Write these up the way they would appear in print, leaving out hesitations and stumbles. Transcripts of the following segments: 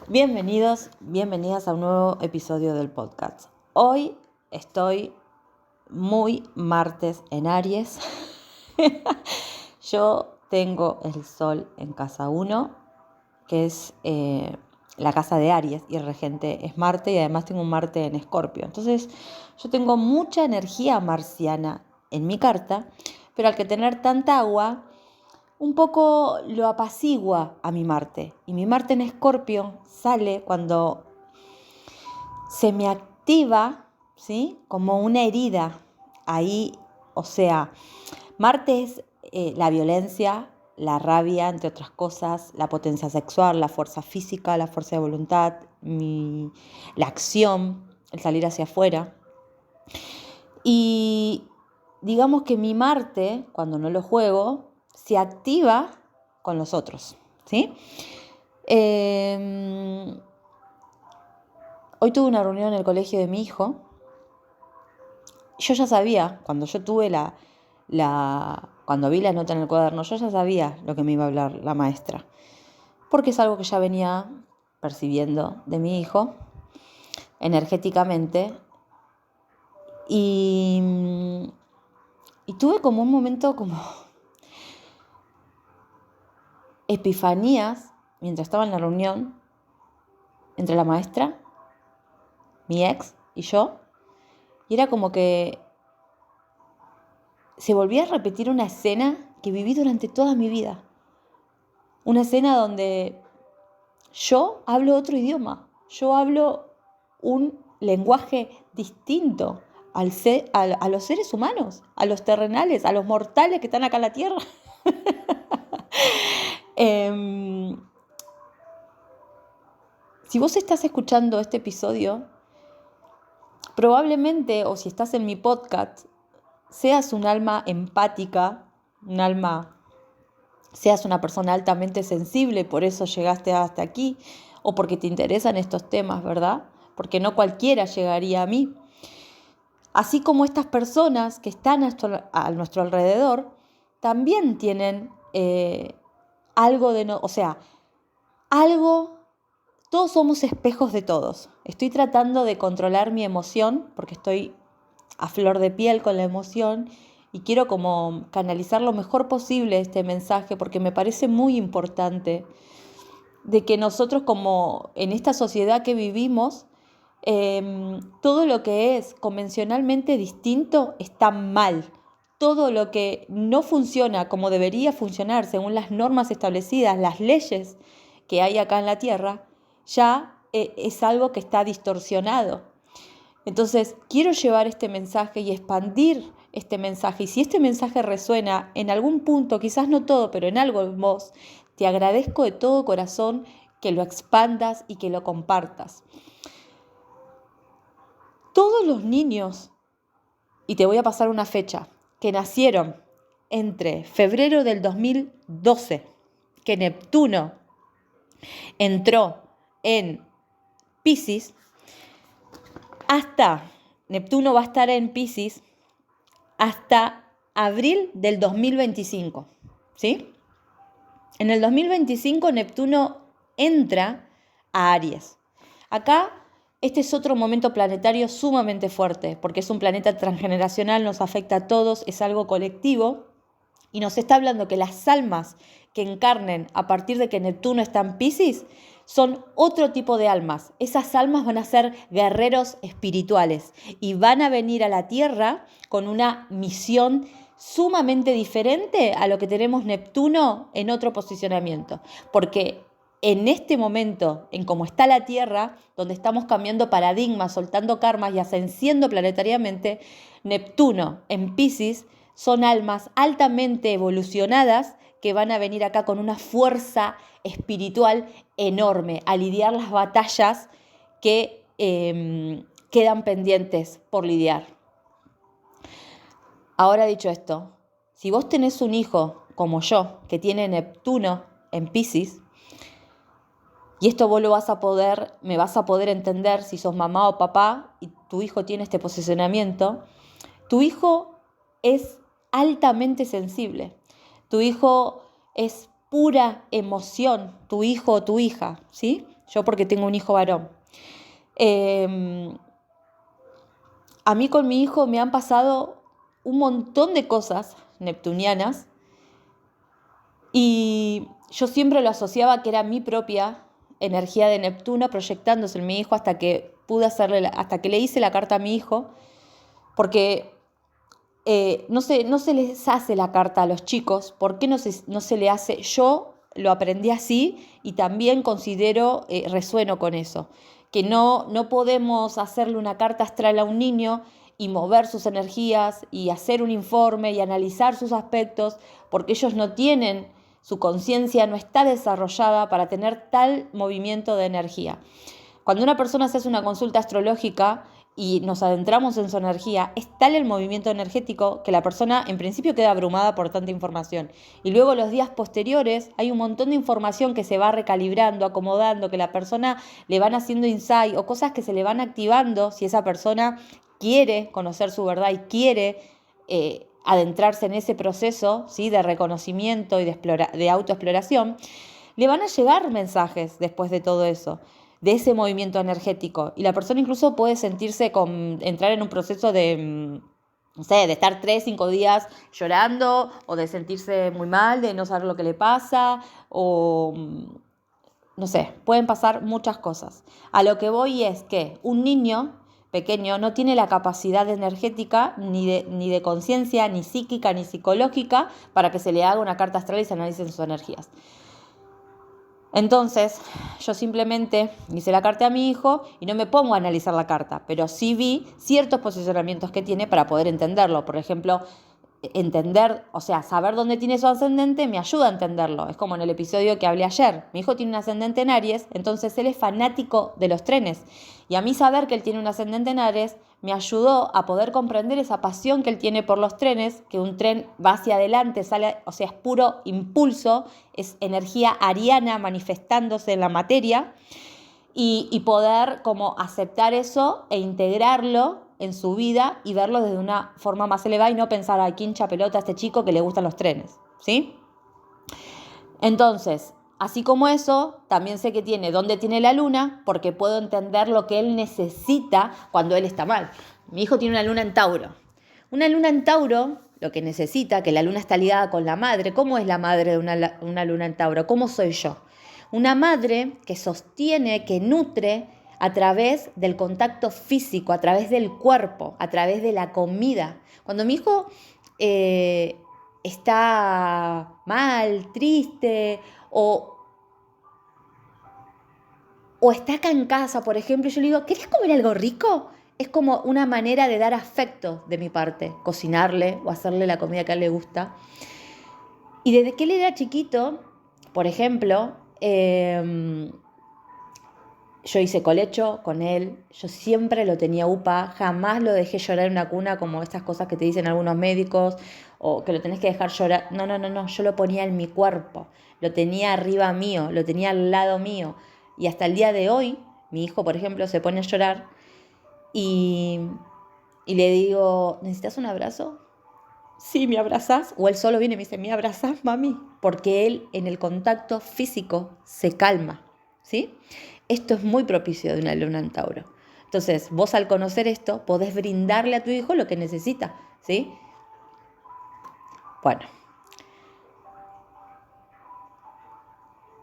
Bienvenidas a un nuevo episodio del podcast. Hoy estoy muy martes en Aries. Yo tengo el sol en casa 1, que es la casa de Aries, y el regente es Marte, y además tengo un Marte en Escorpio. Entonces yo tengo mucha energía marciana en mi carta, pero al que tener tanta agua, un poco lo apacigua a mi Marte. Y mi Marte en Escorpio sale cuando se me activa, ¿sí? Como una herida. Ahí, o sea, Marte es la violencia, la rabia, entre otras cosas, la potencia sexual, la fuerza física, la fuerza de voluntad, la acción, el salir hacia afuera. Y digamos que mi Marte, cuando no lo juego, se activa con los otros, ¿sí? Hoy tuve una reunión en el colegio de mi hijo. Yo ya sabía, cuando yo tuve cuando vi la nota en el cuaderno, yo ya sabía lo que me iba a hablar la maestra, porque es algo que ya venía percibiendo de mi hijo energéticamente. Y tuve como un momento como epifanías mientras estaba en la reunión entre la maestra, mi ex y yo, y era como que se volvía a repetir una escena que viví durante toda mi vida. Una escena donde yo hablo otro idioma, yo hablo un lenguaje distinto a los seres humanos, a los terrenales, a los mortales que están acá en la tierra. Si vos estás escuchando este episodio, probablemente, o si estás en mi podcast, seas un alma empática, seas una persona altamente sensible, por eso llegaste hasta aquí, o porque te interesan estos temas, ¿verdad? Porque no cualquiera llegaría a mí. Así como estas personas que están a nuestro alrededor, también tienen algo todos somos espejos de todos. Estoy tratando de controlar mi emoción, porque estoy a flor de piel con la emoción, y quiero como canalizar lo mejor posible este mensaje, porque me parece muy importante de que nosotros, como en esta sociedad que vivimos, todo lo que es convencionalmente distinto está mal. Todo lo que no funciona como debería funcionar según las normas establecidas, las leyes que hay acá en la Tierra, ya es algo que está distorsionado. Entonces, quiero llevar este mensaje y expandir este mensaje. Y si este mensaje resuena en algún punto, quizás no todo, pero en algo en vos, te agradezco de todo corazón que lo expandas y que lo compartas. Todos los niños, y te voy a pasar una fecha, que nacieron entre febrero del 2012, que Neptuno entró en Piscis, hasta Neptuno va a estar en Piscis hasta abril del 2025, ¿sí? En el 2025 Neptuno entra a Aries. Acá este es otro momento planetario sumamente fuerte, porque es un planeta transgeneracional, nos afecta a todos, es algo colectivo, y nos está hablando que las almas que encarnen a partir de que Neptuno está en Piscis son otro tipo de almas. Esas almas van a ser guerreros espirituales y van a venir a la Tierra con una misión sumamente diferente a lo que tenemos Neptuno en otro posicionamiento. Porque en este momento, en cómo está la Tierra, donde estamos cambiando paradigmas, soltando karmas y ascendiendo planetariamente, Neptuno en Piscis son almas altamente evolucionadas que van a venir acá con una fuerza espiritual enorme a lidiar las batallas que quedan pendientes por lidiar. Ahora dicho esto, si vos tenés un hijo como yo que tiene Neptuno en Piscis, y esto vos me vas a poder entender si sos mamá o papá y tu hijo tiene este posicionamiento, tu hijo es altamente sensible. Tu hijo es pura emoción, tu hijo o tu hija, ¿sí? Yo porque tengo un hijo varón. A mí con mi hijo me han pasado un montón de cosas neptunianas y yo siempre lo asociaba que era mi propia energía de Neptuno proyectándose en mi hijo hasta que hasta que le hice la carta a mi hijo, porque no se les hace la carta a los chicos. ¿Por qué no se le hace? Yo lo aprendí así y también considero, resueno con eso, que no podemos hacerle una carta astral a un niño y mover sus energías y hacer un informe y analizar sus aspectos, porque ellos no tienen, su conciencia no está desarrollada para tener tal movimiento de energía. Cuando una persona se hace una consulta astrológica y nos adentramos en su energía, es tal el movimiento energético que la persona en principio queda abrumada por tanta información. Y luego los días posteriores hay un montón de información que se va recalibrando, acomodando, que la persona le van haciendo insight o cosas que se le van activando si esa persona quiere conocer su verdad y quiere adentrarse en ese proceso, ¿sí?, de reconocimiento y de autoexploración. Le van a llegar mensajes después de todo eso, de ese movimiento energético. Y la persona incluso puede entrar en un proceso de, no sé, de estar 3, 5 días llorando, o de sentirse muy mal, de no saber lo que le pasa, o no sé, pueden pasar muchas cosas. A lo que voy es que un niño pequeño no tiene la capacidad energética, ni de conciencia, ni psíquica, ni psicológica, para que se le haga una carta astral y se analicen sus energías. Entonces, yo simplemente hice la carta a mi hijo y no me pongo a analizar la carta, pero sí vi ciertos posicionamientos que tiene para poder entenderlo. Por ejemplo, saber dónde tiene su ascendente me ayuda a entenderlo. Es como en el episodio que hablé ayer. Mi hijo tiene un ascendente en Aries, entonces él es fanático de los trenes. Y a mí saber que él tiene un ascendente en Aries me ayudó a poder comprender esa pasión que él tiene por los trenes, que un tren va hacia adelante, es puro impulso, es energía ariana manifestándose en la materia, y poder como aceptar eso e integrarlo en su vida y verlo desde una forma más elevada y no pensar, ay, qué hincha pelota a este chico que le gustan los trenes, ¿sí? Entonces, así como eso, también sé que tiene dónde tiene la luna, porque puedo entender lo que él necesita cuando él está mal. Mi hijo tiene una luna en Tauro. Una luna en Tauro, lo que necesita, que la luna está ligada con la madre. ¿Cómo es la madre de una luna en Tauro? ¿Cómo soy yo? Una madre que sostiene, que nutre a través del contacto físico, a través del cuerpo, a través de la comida. Cuando mi hijo está mal, triste o está acá en casa, por ejemplo, yo le digo, ¿querés comer algo rico? Es como una manera de dar afecto de mi parte, cocinarle o hacerle la comida que a él le gusta. Y desde que él era chiquito, por ejemplo, yo hice colecho con él, yo siempre lo tenía upa, jamás lo dejé llorar en una cuna como estas cosas que te dicen algunos médicos, o que lo tenés que dejar llorar. No, yo lo ponía en mi cuerpo, lo tenía arriba mío, lo tenía al lado mío. Y hasta el día de hoy, mi hijo, por ejemplo, se pone a llorar y le digo, ¿necesitas un abrazo? Sí, ¿me abrazás? O él solo viene y me dice, ¿me abrazás, mami? Porque él en el contacto físico se calma, ¿sí? Esto es muy propicio de una luna en Tauro. Entonces, vos al conocer esto, podés brindarle a tu hijo lo que necesita, ¿sí? Bueno.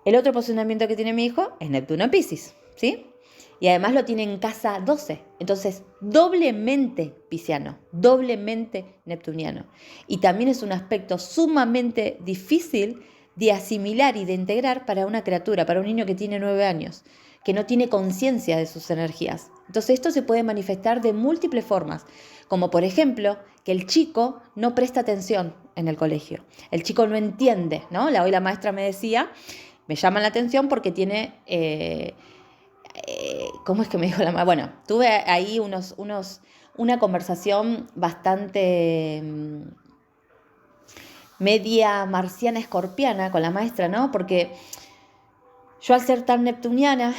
El otro posicionamiento que tiene mi hijo es Neptuno en Piscis, ¿sí? Y además lo tiene en casa 12. Entonces, doblemente pisciano, doblemente neptuniano. Y también es un aspecto sumamente difícil de asimilar y de integrar para una criatura, para un niño que tiene 9 años, que no tiene conciencia de sus energías. Entonces, esto se puede manifestar de múltiples formas, como por ejemplo, que el chico no presta atención en el colegio. El chico no entiende, ¿no? Hoy la maestra me decía, me llama la atención porque tiene... ¿cómo es que me dijo la maestra? Bueno, tuve ahí una conversación bastante media marciana escorpiana con la maestra, ¿no? Porque yo al ser tan neptuniana,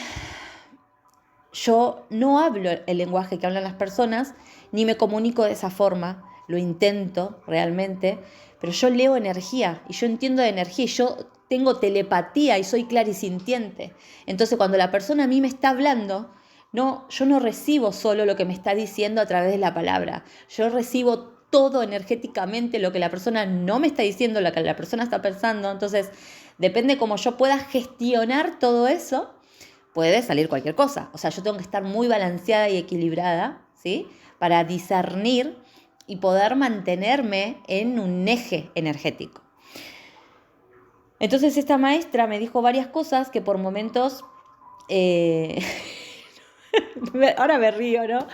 yo no hablo el lenguaje que hablan las personas, ni me comunico de esa forma, lo intento realmente, pero yo leo energía y yo entiendo de energía y yo tengo telepatía y soy clarisintiente. Entonces, cuando la persona a mí me está hablando, no, yo no recibo solo lo que me está diciendo a través de la palabra. Yo recibo todo energéticamente lo que la persona no me está diciendo, lo que la persona está pensando. Entonces, depende cómo yo pueda gestionar todo eso, puede salir cualquier cosa. O sea, yo tengo que estar muy balanceada y equilibrada, ¿sí? Para discernir y poder mantenerme en un eje energético. Entonces esta maestra me dijo varias cosas que por momentos, ahora me río, ¿no?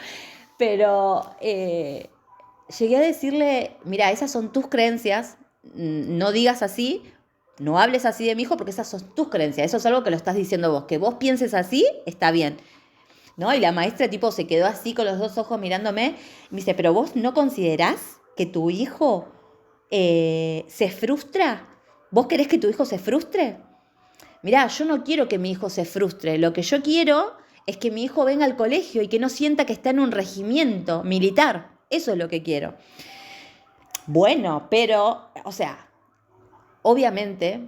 Pero llegué a decirle, mira, esas son tus creencias, no digas así, no hables así de mi hijo porque esas son tus creencias, eso es algo que lo estás diciendo vos, que vos pienses así, está bien, ¿no? Y la maestra tipo se quedó así con los dos ojos mirándome, y me dice, pero vos no considerás que tu hijo se frustra. ¿Vos querés que tu hijo se frustre? Mirá, yo no quiero que mi hijo se frustre. Lo que yo quiero es que mi hijo venga al colegio y que no sienta que está en un regimiento militar. Eso es lo que quiero. Bueno, pero, o sea, obviamente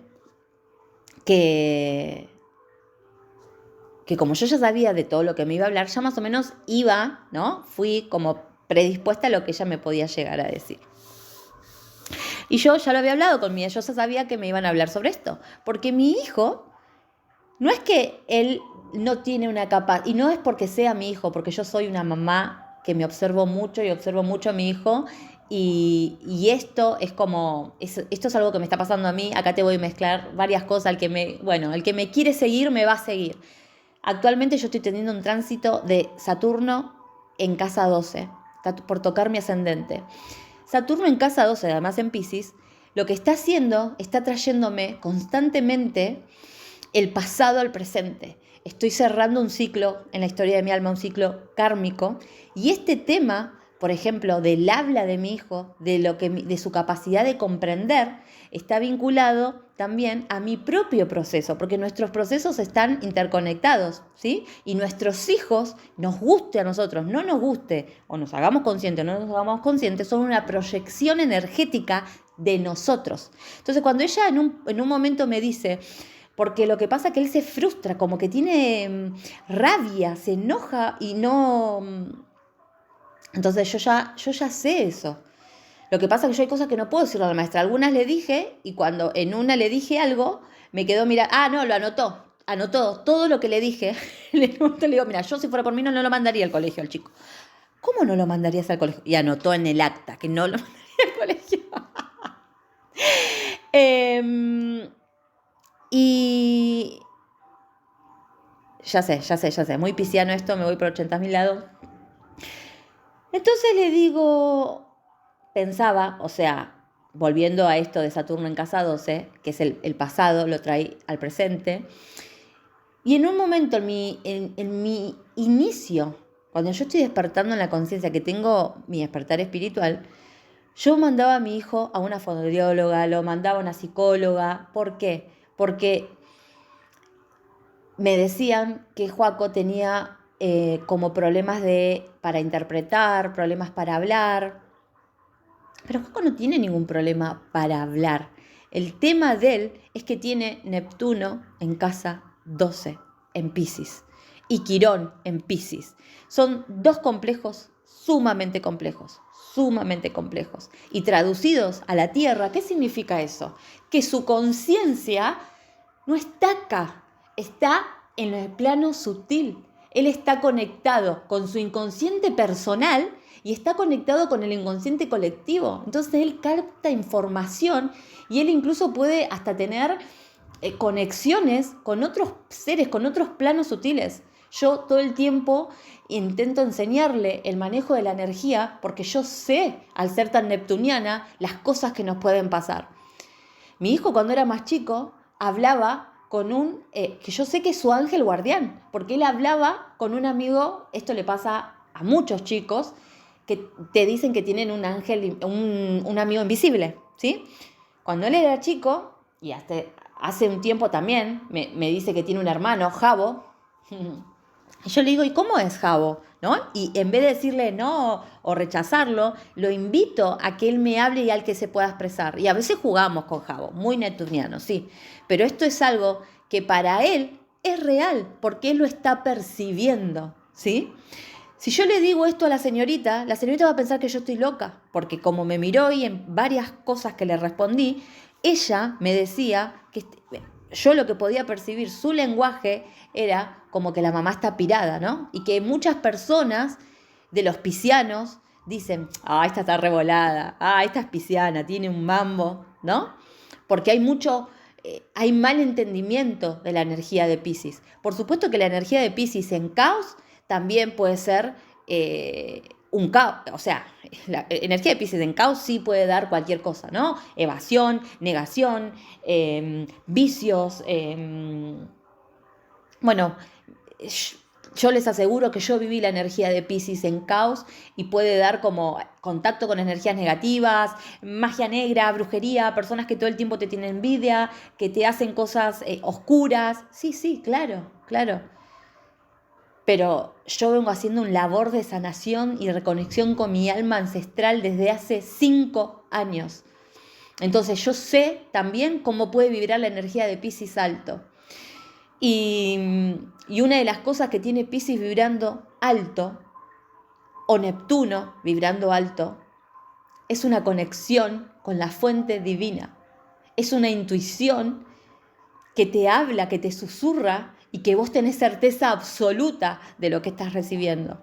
que como yo ya sabía de todo lo que me iba a hablar, ya más o menos iba, ¿no? Fui como predispuesta a lo que ella me podía llegar a decir. Y yo ya lo había hablado con mi hija, yo ya sabía que me iban a hablar sobre esto, porque mi hijo, no es que él no tiene una capacidad, y no es porque sea mi hijo, porque yo soy una mamá que me observo mucho y observo mucho a mi hijo, y esto es como, esto es algo que me está pasando a mí, acá te voy a mezclar varias cosas, el que me quiere seguir me va a seguir. Actualmente yo estoy teniendo un tránsito de Saturno en casa 12, por tocar mi ascendente. Saturno en casa 12, además en Piscis, lo que está haciendo, está trayéndome constantemente el pasado al presente. Estoy cerrando un ciclo en la historia de mi alma, un ciclo kármico, y este tema, por ejemplo, del habla de mi hijo, de su capacidad de comprender, está vinculado también a mi propio proceso, porque nuestros procesos están interconectados, ¿sí? Y nuestros hijos, nos guste a nosotros, no nos guste, o nos hagamos conscientes o no nos hagamos conscientes, son una proyección energética de nosotros. Entonces, cuando ella en un momento me dice, porque lo que pasa es que él se frustra, como que tiene rabia, se enoja y no... Entonces yo ya sé eso. Lo que pasa es que yo hay cosas que no puedo decirle a la maestra. Algunas le dije y cuando en una le dije algo, me quedó mirando. Ah, no, lo anotó todo lo que le dije. Le digo, mira, yo si fuera por mí no lo mandaría al colegio al chico. ¿Cómo no lo mandarías al colegio? Y anotó en el acta que no lo mandaría al colegio. Y ya sé, muy pisciano esto, me voy por 80.000 lados. Entonces le digo, pensaba, o sea, volviendo a esto de Saturno en casa 12, que es el pasado, lo trae al presente, y en un momento, en mi inicio, cuando yo estoy despertando en la conciencia, que tengo mi despertar espiritual, yo mandaba a mi hijo a una fonoaudióloga, lo mandaba a una psicóloga. ¿Por qué? Porque me decían que Joaco tenía como problemas para interpretar, problemas para hablar. Pero Joaco no tiene ningún problema para hablar. El tema de él es que tiene Neptuno en casa 12, en Piscis, y Quirón en Piscis. Son dos complejos sumamente complejos. Y traducidos a la Tierra, ¿qué significa eso? Que su conciencia no está acá, está en el plano sutil. Él está conectado con su inconsciente personal y está conectado con el inconsciente colectivo. Entonces él capta información y él incluso puede hasta tener conexiones con otros seres, con otros planos sutiles. Yo todo el tiempo intento enseñarle el manejo de la energía porque yo sé, al ser tan neptuniana, las cosas que nos pueden pasar. Mi hijo cuando era más chico hablaba con que yo sé que es su ángel guardián, porque él hablaba con un amigo, esto le pasa a muchos chicos, que te dicen que tienen un ángel, un amigo invisible, ¿sí? Cuando él era chico, y hasta hace un tiempo también, me dice que tiene un hermano, Javo. Y yo le digo, ¿y cómo es Javo? ¿No? Y en vez de decirle no o rechazarlo, lo invito a que él me hable y al que se pueda expresar. Y a veces jugamos con Javo, muy neptuniano, sí. Pero esto es algo que para él es real, porque él lo está percibiendo, ¿sí? Si yo le digo esto a la señorita va a pensar que yo estoy loca, porque como me miró y en varias cosas que le respondí, ella me decía que yo lo que podía percibir, su lenguaje era como que la mamá está pirada, ¿no? Y que muchas personas de los piscianos dicen, esta está revolada, esta es pisciana, tiene un mambo, ¿no? Porque hay mal entendimiento de la energía de Piscis. Por supuesto que la energía de Piscis en caos también puede ser un caos, o sea, la energía de Piscis en caos sí puede dar cualquier cosa, ¿no? Evasión, negación, vicios, bueno, yo les aseguro que yo viví la energía de Piscis en caos y puede dar como contacto con energías negativas, magia negra, brujería, personas que todo el tiempo te tienen envidia, que te hacen cosas oscuras. Sí, sí, claro, claro. Pero yo vengo haciendo un labor de sanación y reconexión con mi alma ancestral desde hace 5 años. Entonces yo sé también cómo puede vibrar la energía de Piscis alto. Y una de las cosas que tiene Piscis vibrando alto, o Neptuno vibrando alto, es una conexión con la fuente divina. Es una intuición que te habla, que te susurra y que vos tenés certeza absoluta de lo que estás recibiendo.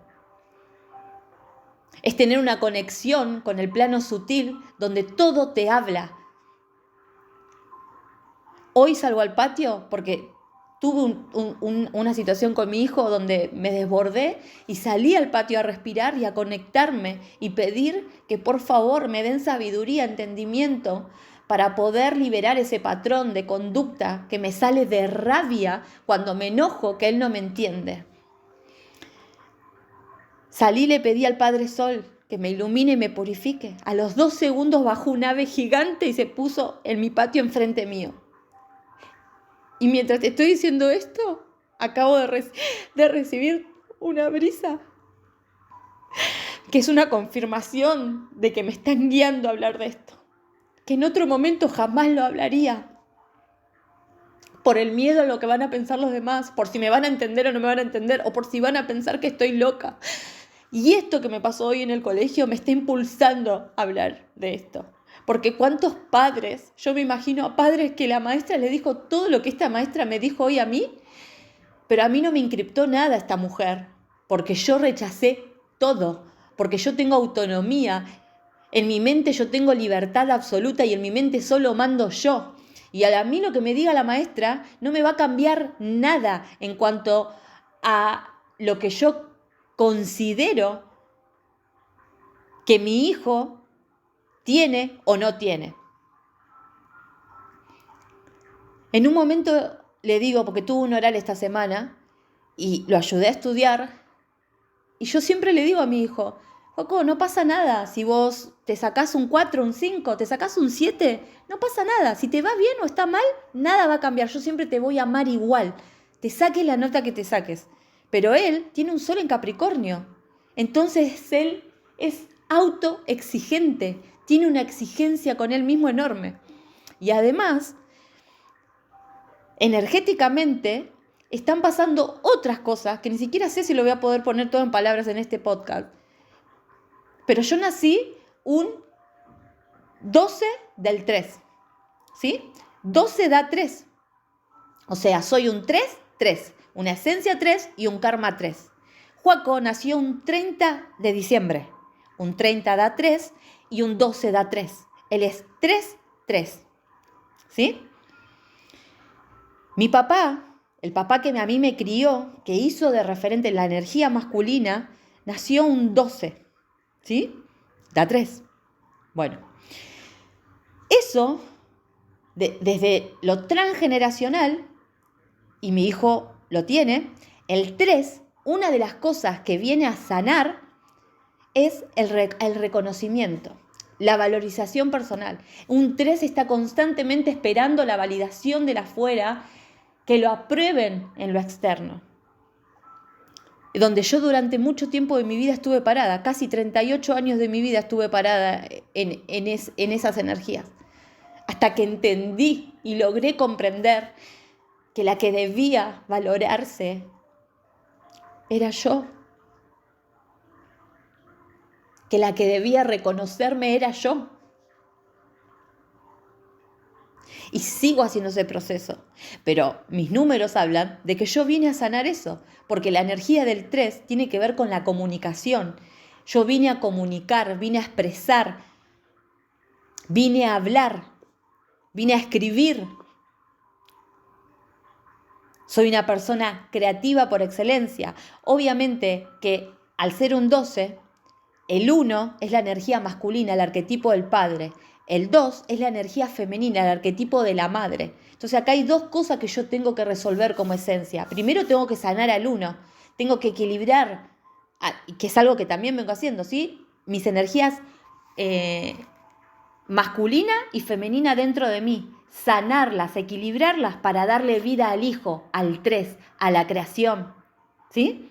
Es tener una conexión con el plano sutil donde todo te habla. Hoy salgo al patio porque tuve una situación con mi hijo donde me desbordé y salí al patio a respirar y a conectarme y pedir que por favor me den sabiduría, entendimiento para poder liberar ese patrón de conducta que me sale de rabia cuando me enojo que él no me entiende. Salí y le pedí al Padre Sol que me ilumine y me purifique. A los 2 segundos bajó un ave gigante y se puso en mi patio enfrente mío. Y mientras te estoy diciendo esto, acabo de recibir una brisa, que es una confirmación de que me están guiando a hablar de esto, que en otro momento jamás lo hablaría, por el miedo a lo que van a pensar los demás, por si me van a entender o no me van a entender, o por si van a pensar que estoy loca. Y esto que me pasó hoy en el colegio me está impulsando a hablar de esto. Porque cuántos padres, yo me imagino a padres que la maestra le dijo todo lo que esta maestra me dijo hoy a mí, pero a mí no me encriptó nada esta mujer, porque yo rechacé todo, porque yo tengo autonomía, en mi mente yo tengo libertad absoluta y en mi mente solo mando yo. Y a mí lo que me diga la maestra no me va a cambiar nada en cuanto a lo que yo considero que mi hijo tiene o no tiene. En un momento le digo, porque tuve un oral esta semana y lo ayudé a estudiar, y yo siempre le digo a mi hijo, Joco, no pasa nada si vos te sacás un 4, un 5, te sacás un 7, no pasa nada. Si te va bien o está mal, nada va a cambiar. Yo siempre te voy a amar igual. Te saques la nota que te saques. Pero él tiene un sol en Capricornio. Entonces él es autoexigente. Tiene una exigencia con él mismo enorme. Y además, energéticamente, están pasando otras cosas que ni siquiera sé si lo voy a poder poner todo en palabras en este podcast. Pero yo nací un 12 del 3, ¿sí? 12 da 3. O sea, soy un 3, 3. Una esencia 3 y un karma 3. Joaco nació un 30 de diciembre. Un 30 da 3 y un 12 da 3. Él es 3, 3. ¿Sí? Mi papá, el papá que a mí me crió, que hizo de referente la energía masculina, nació un 12. ¿Sí? Da 3. Bueno, eso, desde lo transgeneracional, y mi hijo lo tiene, el 3, una de las cosas que viene a sanar es el reconocimiento, la valorización personal. Un 3 está constantemente esperando la validación de la afuera, que lo aprueben en lo externo. donde yo durante mucho tiempo de mi vida estuve parada, casi 38 años de mi vida estuve parada en esas energías, hasta que entendí y logré comprender que la que debía valorarse era yo, que la que debía reconocerme era yo. Y sigo haciendo ese proceso. Pero mis números hablan de que yo vine a sanar eso, porque la energía del 3 tiene que ver con la comunicación. Yo vine a comunicar, vine a expresar, vine a hablar, vine a escribir. Soy una persona creativa por excelencia. Obviamente que al ser un 12, el 1 es la energía masculina, el arquetipo del padre. El 2 es la energía femenina, el arquetipo de la madre. Entonces acá hay dos cosas que yo tengo que resolver como esencia. Primero tengo que sanar al 1, tengo que equilibrar, que es algo que también vengo haciendo, ¿sí? Mis energías masculina y femenina dentro de mí. Sanarlas, equilibrarlas para darle vida al hijo, al 3, a la creación, ¿sí?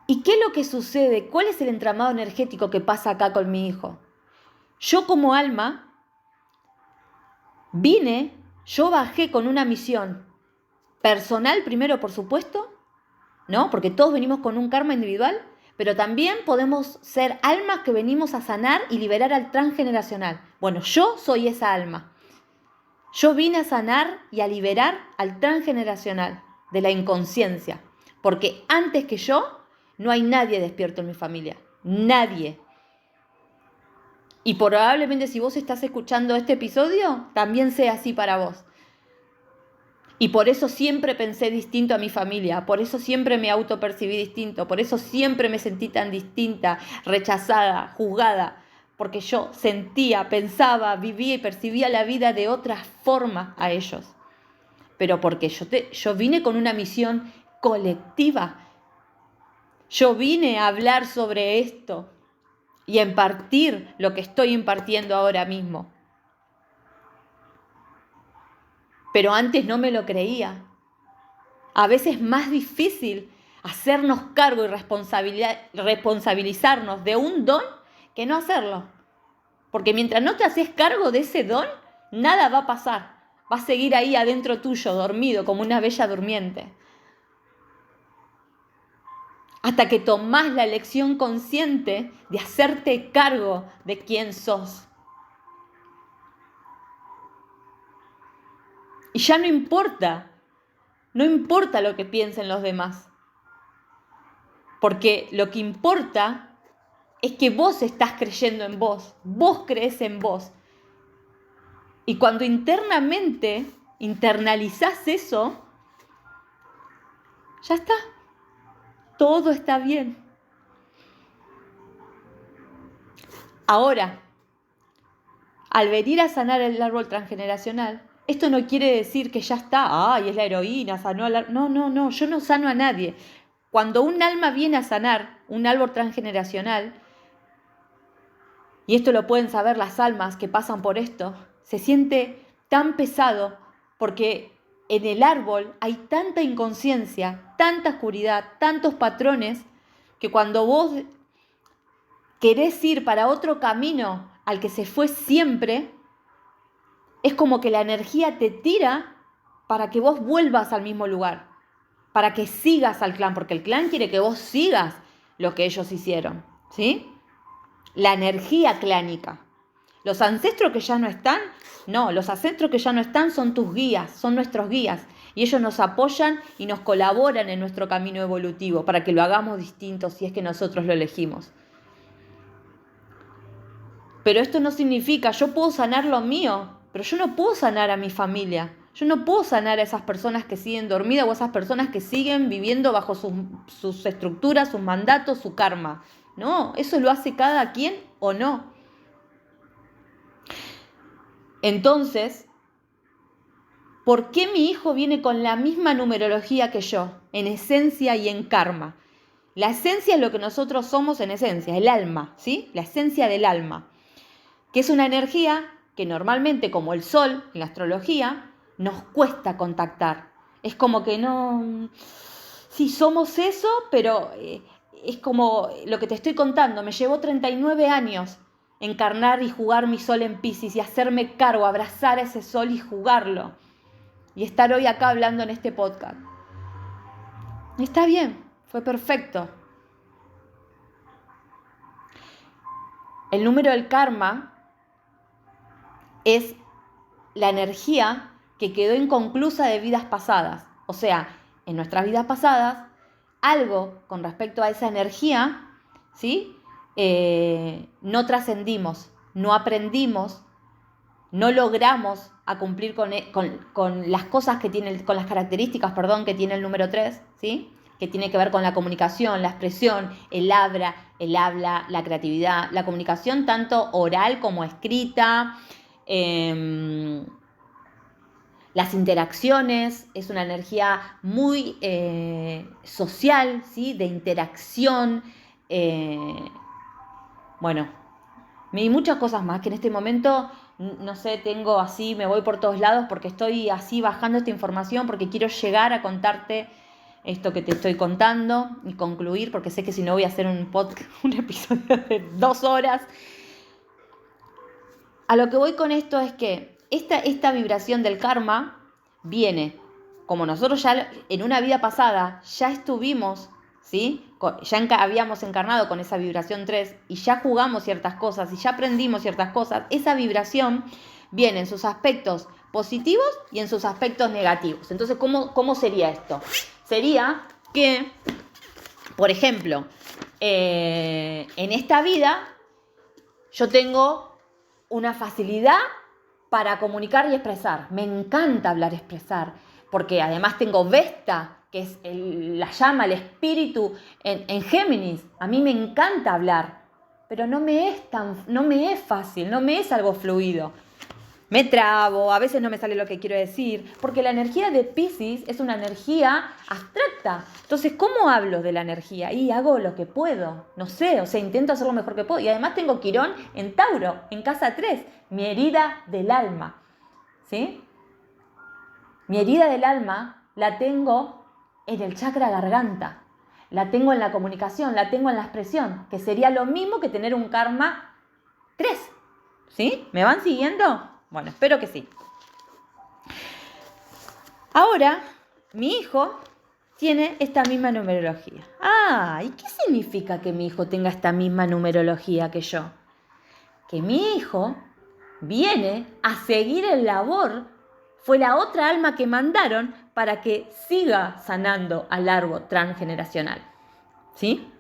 ¿Y qué es lo que sucede? ¿Cuál es el entramado energético que pasa acá con mi hijo? Yo como alma yo bajé con una misión personal primero, por supuesto, ¿no? Porque todos venimos con un karma individual, pero también podemos ser almas que venimos a sanar y liberar al transgeneracional. Bueno, yo soy esa alma. Yo vine a sanar y a liberar al transgeneracional de la inconsciencia, porque antes que yo no hay nadie despierto en mi familia, nadie. Y probablemente si vos estás escuchando este episodio, también sea así para vos. Y por eso siempre pensé distinto a mi familia, por eso siempre me autopercibí distinto, por eso siempre me sentí tan distinta, rechazada, juzgada, porque yo sentía, pensaba, vivía y percibía la vida de otra forma a ellos. Pero porque yo vine con una misión colectiva. Yo vine a hablar sobre esto y a impartir lo que estoy impartiendo ahora mismo. Pero antes no me lo creía. A veces es más difícil hacernos cargo y responsabilizarnos de un don que no hacerlo. Porque mientras no te haces cargo de ese don, nada va a pasar. Va a seguir ahí adentro tuyo, dormido, como una bella durmiente. Hasta que tomás la elección consciente de hacerte cargo de quién sos. Y ya no importa lo que piensen los demás. Porque lo que importa es que vos estás creyendo en vos crees en vos. Y cuando internamente internalizás eso, ya está, todo está bien. Ahora, al venir a sanar el árbol transgeneracional, esto no quiere decir que ya está, es la heroína, sanó al árbol. No, yo no sano a nadie. Cuando un alma viene a sanar un árbol transgeneracional, y esto lo pueden saber las almas que pasan por esto, se siente tan pesado porque en el árbol hay tanta inconsciencia, tanta oscuridad, tantos patrones, que cuando vos querés ir para otro camino al que se fue siempre, es como que la energía te tira para que vos vuelvas al mismo lugar, para que sigas al clan, porque el clan quiere que vos sigas lo que ellos hicieron, ¿sí? La energía clánica. Los ancestros que ya no están, los ancestros que ya no están son tus guías, son nuestros guías. Y ellos nos apoyan y nos colaboran en nuestro camino evolutivo para que lo hagamos distinto si es que nosotros lo elegimos. Pero esto no significa, yo puedo sanar lo mío, pero yo no puedo sanar a mi familia. Yo no puedo sanar a esas personas que siguen dormidas o a esas personas que siguen viviendo bajo sus estructuras, sus mandatos, su karma. No, eso lo hace cada quien o no. Entonces, ¿por qué mi hijo viene con la misma numerología que yo, en esencia y en karma? La esencia es lo que nosotros somos en esencia, el alma, ¿sí? La esencia del alma, que es una energía que normalmente, como el sol en la astrología, nos cuesta contactar. Es como que no Sí, somos eso, pero es como lo que te estoy contando. Me llevó 39 años encarnar y jugar mi sol en Piscis y hacerme cargo, abrazar a ese sol y jugarlo. Y estar hoy acá hablando en este podcast. Está bien, fue perfecto. El número del karma es la energía que quedó inconclusa de vidas pasadas. O sea, en nuestras vidas pasadas, algo con respecto a esa energía, ¿sí? No trascendimos, no aprendimos, no logramos a cumplir con las cosas que tiene, con las características, que tiene el número 3, ¿sí? Que tiene que ver con la comunicación, la expresión, el habla, la creatividad, la comunicación tanto oral como escrita, las interacciones, es una energía muy social, ¿sí? De interacción, bueno, y muchas cosas más que en este momento, no sé, tengo así, me voy por todos lados porque estoy así bajando esta información porque quiero llegar a contarte esto que te estoy contando y concluir, porque sé que si no voy a hacer un episodio de 2 horas. A lo que voy con esto es que esta vibración del karma viene, como nosotros ya en una vida pasada ya estuvimos, ¿sí? Ya habíamos encarnado con esa vibración 3 y ya jugamos ciertas cosas y ya aprendimos ciertas cosas, esa vibración viene en sus aspectos positivos y en sus aspectos negativos. Entonces, ¿cómo sería esto? Sería que, por ejemplo, en esta vida yo tengo una facilidad para comunicar y expresar. Me encanta hablar y expresar, porque además tengo Vesta, que es la llama, el espíritu en Géminis. A mí me encanta hablar, pero no me es fácil, no me es algo fluido. Me trabo, a veces no me sale lo que quiero decir, porque la energía de Piscis es una energía abstracta. Entonces, ¿cómo hablo de la energía? Y hago lo que puedo, no sé, o sea, intento hacer lo mejor que puedo. Y además tengo Quirón en Tauro, en casa 3, mi herida del alma, ¿sí? Mi herida del alma la tengo en el chakra garganta, la tengo en la comunicación, la tengo en la expresión, que sería lo mismo que tener un karma 3, ¿sí? ¿Me van siguiendo? Bueno, espero que sí. Ahora, mi hijo tiene esta misma numerología. ¿Y qué significa que mi hijo tenga esta misma numerología que yo? Que mi hijo viene a seguir el labor, fue la otra alma que mandaron para que siga sanando al árbol transgeneracional. ¿Sí?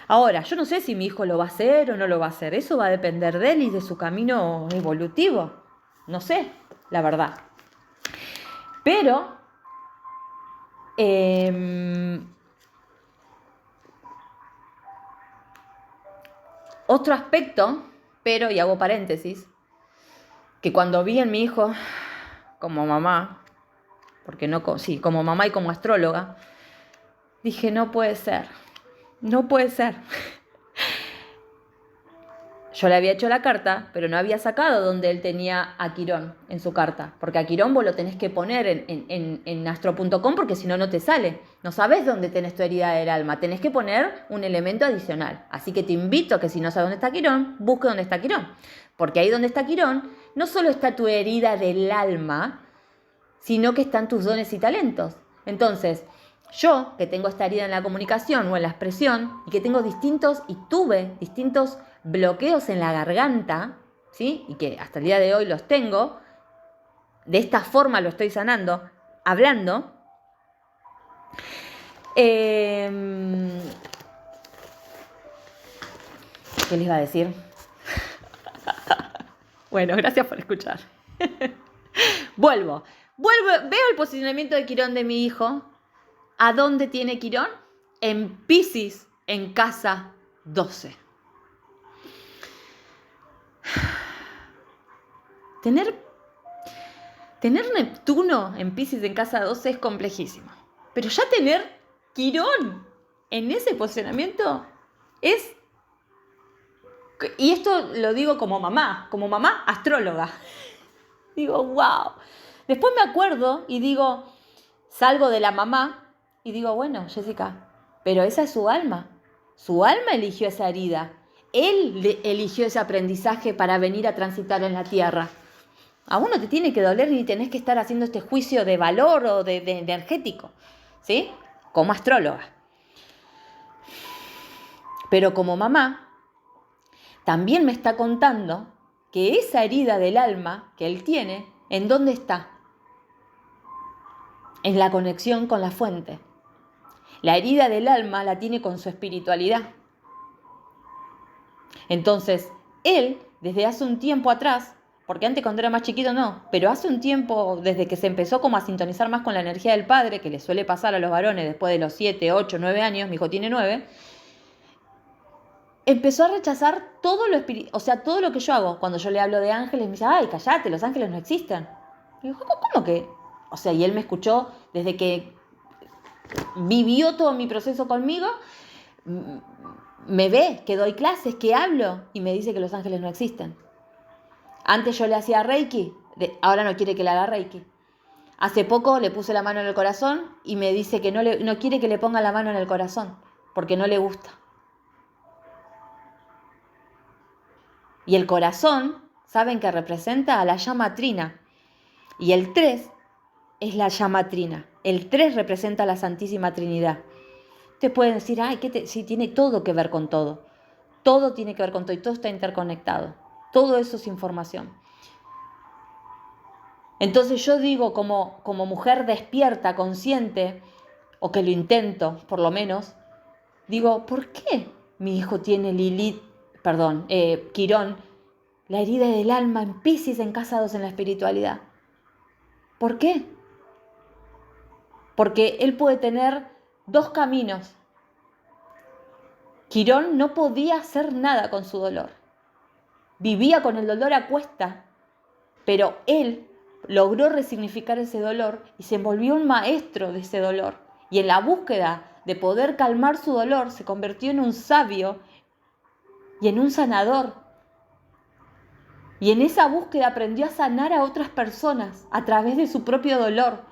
Ahora, yo no sé si mi hijo lo va a hacer o no lo va a hacer. Eso va a depender de él y de su camino evolutivo. No sé, la verdad. Pero otro aspecto, y hago paréntesis, que cuando vi en mi hijo como mamá, como mamá y como astróloga, dije, no puede ser. Yo le había hecho la carta, pero no había sacado donde él tenía a Quirón en su carta. Porque a Quirón vos lo tenés que poner en astro.com porque si no, no te sale. No sabés dónde tenés tu herida del alma. Tenés que poner un elemento adicional. Así que te invito a que si no sabes dónde está Quirón, busque dónde está Quirón. Porque ahí donde está Quirón, no solo está tu herida del alma, sino que están tus dones y talentos. Entonces, yo, que tengo esta herida en la comunicación o en la expresión, y que tuve distintos bloqueos en la garganta, ¿sí? Y que hasta el día de hoy los tengo, de esta forma lo estoy sanando, hablando. ¿Qué les iba a decir? Bueno, gracias por escuchar. Vuelvo, veo el posicionamiento de Quirón de mi hijo. ¿A dónde tiene Quirón? En Piscis, en casa 12. Tener Neptuno en Piscis en casa 12 es complejísimo. Pero ya tener Quirón en ese posicionamiento es... Y esto lo digo como mamá astróloga. Digo, wow. Después me acuerdo y digo, salgo de la mamá y digo, bueno, Jessica, pero esa es su alma. Su alma eligió esa herida. Él eligió ese aprendizaje para venir a transitar en la tierra. A uno te tiene que doler ni tenés que estar haciendo este juicio de valor o de energético, ¿sí? Como astróloga. Pero como mamá, también me está contando que esa herida del alma que él tiene, ¿en dónde está? En la conexión con la fuente. La herida del alma la tiene con su espiritualidad. Entonces, él, desde hace un tiempo atrás, porque antes cuando era más chiquito no, pero hace un tiempo, desde que se empezó como a sintonizar más con la energía del padre, que le suele pasar a los varones después de los 7, 8, 9 años, mi hijo tiene 9, empezó a rechazar todo lo espiritual, o sea, todo lo que yo hago. Cuando yo le hablo de ángeles, me dice, ay, cállate, los ángeles no existen. Y digo, ¿cómo que? O sea, y él me escuchó desde que vivió todo mi proceso conmigo, me ve que doy clases, que hablo, y me dice que los ángeles no existen. Antes yo le hacía Reiki, ahora no quiere que le haga Reiki. Hace poco le puse la mano en el corazón y me dice que no quiere que le ponga la mano en el corazón, porque no le gusta. Y el corazón, ¿saben que representa? A la llama trina. Y el 3 es la llama trina. El 3 representa a la Santísima Trinidad. Ustedes pueden decir, ay, sí, tiene todo que ver con todo. Todo tiene que ver con todo y todo está interconectado. Todo eso es información. Entonces yo digo, como mujer despierta, consciente, o que lo intento, por lo menos, digo, ¿por qué mi hijo tiene Quirón, la herida del alma en Piscis en casa 2 en la espiritualidad? ¿Por qué? Porque él puede tener dos caminos. Quirón no podía hacer nada con su dolor. Vivía con el dolor a cuesta, pero él logró resignificar ese dolor y se volvió un maestro de ese dolor. Y en la búsqueda de poder calmar su dolor, se convirtió en un sabio y en un sanador. Y en esa búsqueda aprendió a sanar a otras personas a través de su propio dolor.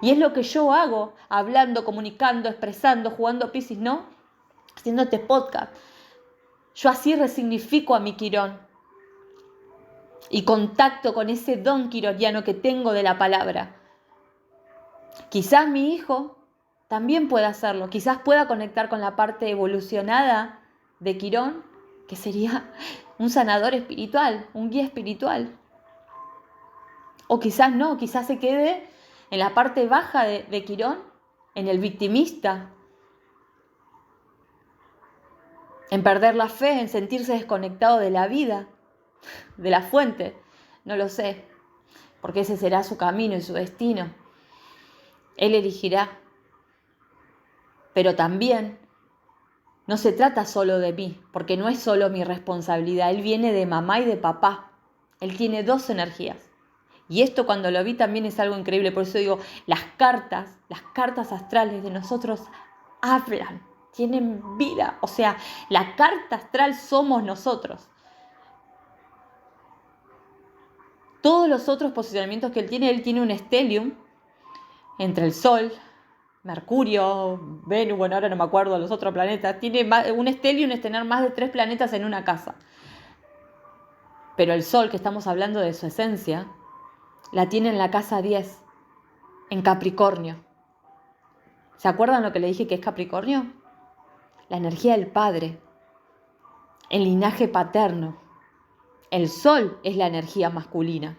Y es lo que yo hago, hablando, comunicando, expresando, jugando Piscis, ¿no? Haciendo este podcast. Yo así resignifico a mi Quirón y contacto con ese don quironiano que tengo de la palabra. Quizás mi hijo también pueda hacerlo, quizás pueda conectar con la parte evolucionada de Quirón, que sería un sanador espiritual, un guía espiritual. O quizás no, quizás se quede en la parte baja de Quirón, en el victimista, en perder la fe, en sentirse desconectado de la vida, de la fuente. No lo sé, porque ese será su camino y su destino. Él elegirá. Pero también no se trata solo de mí, porque no es solo mi responsabilidad. Él viene de mamá y de papá. Él tiene dos energías. Y esto cuando lo vi también es algo increíble. Por eso digo, las cartas astrales de nosotros hablan, tienen vida. O sea, la carta astral somos nosotros. Todos los otros posicionamientos que él tiene un stellium entre el Sol, Mercurio, Venus, bueno, ahora no me acuerdo los otros planetas. Un stellium es tener más de 3 planetas en una casa. Pero el Sol, que estamos hablando de su esencia, la tiene en la casa 10, en Capricornio. ¿Se acuerdan lo que le dije que es Capricornio? La energía del padre, el linaje paterno. El Sol es la energía masculina.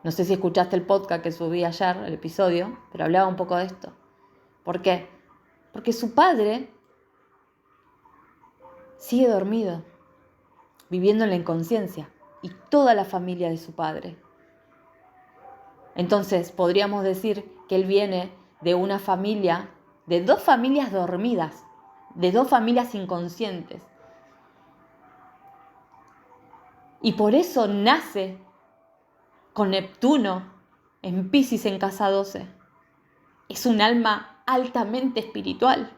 No sé si escuchaste el podcast que subí ayer, el episodio, pero hablaba un poco de esto. ¿Por qué? Porque su padre sigue dormido, viviendo en la inconsciencia, y toda la familia de su padre. Entonces, podríamos decir que él viene de una familia, de 2 familias dormidas, de 2 familias inconscientes. Y por eso nace con Neptuno en Piscis en casa 12. Es un alma altamente espiritual.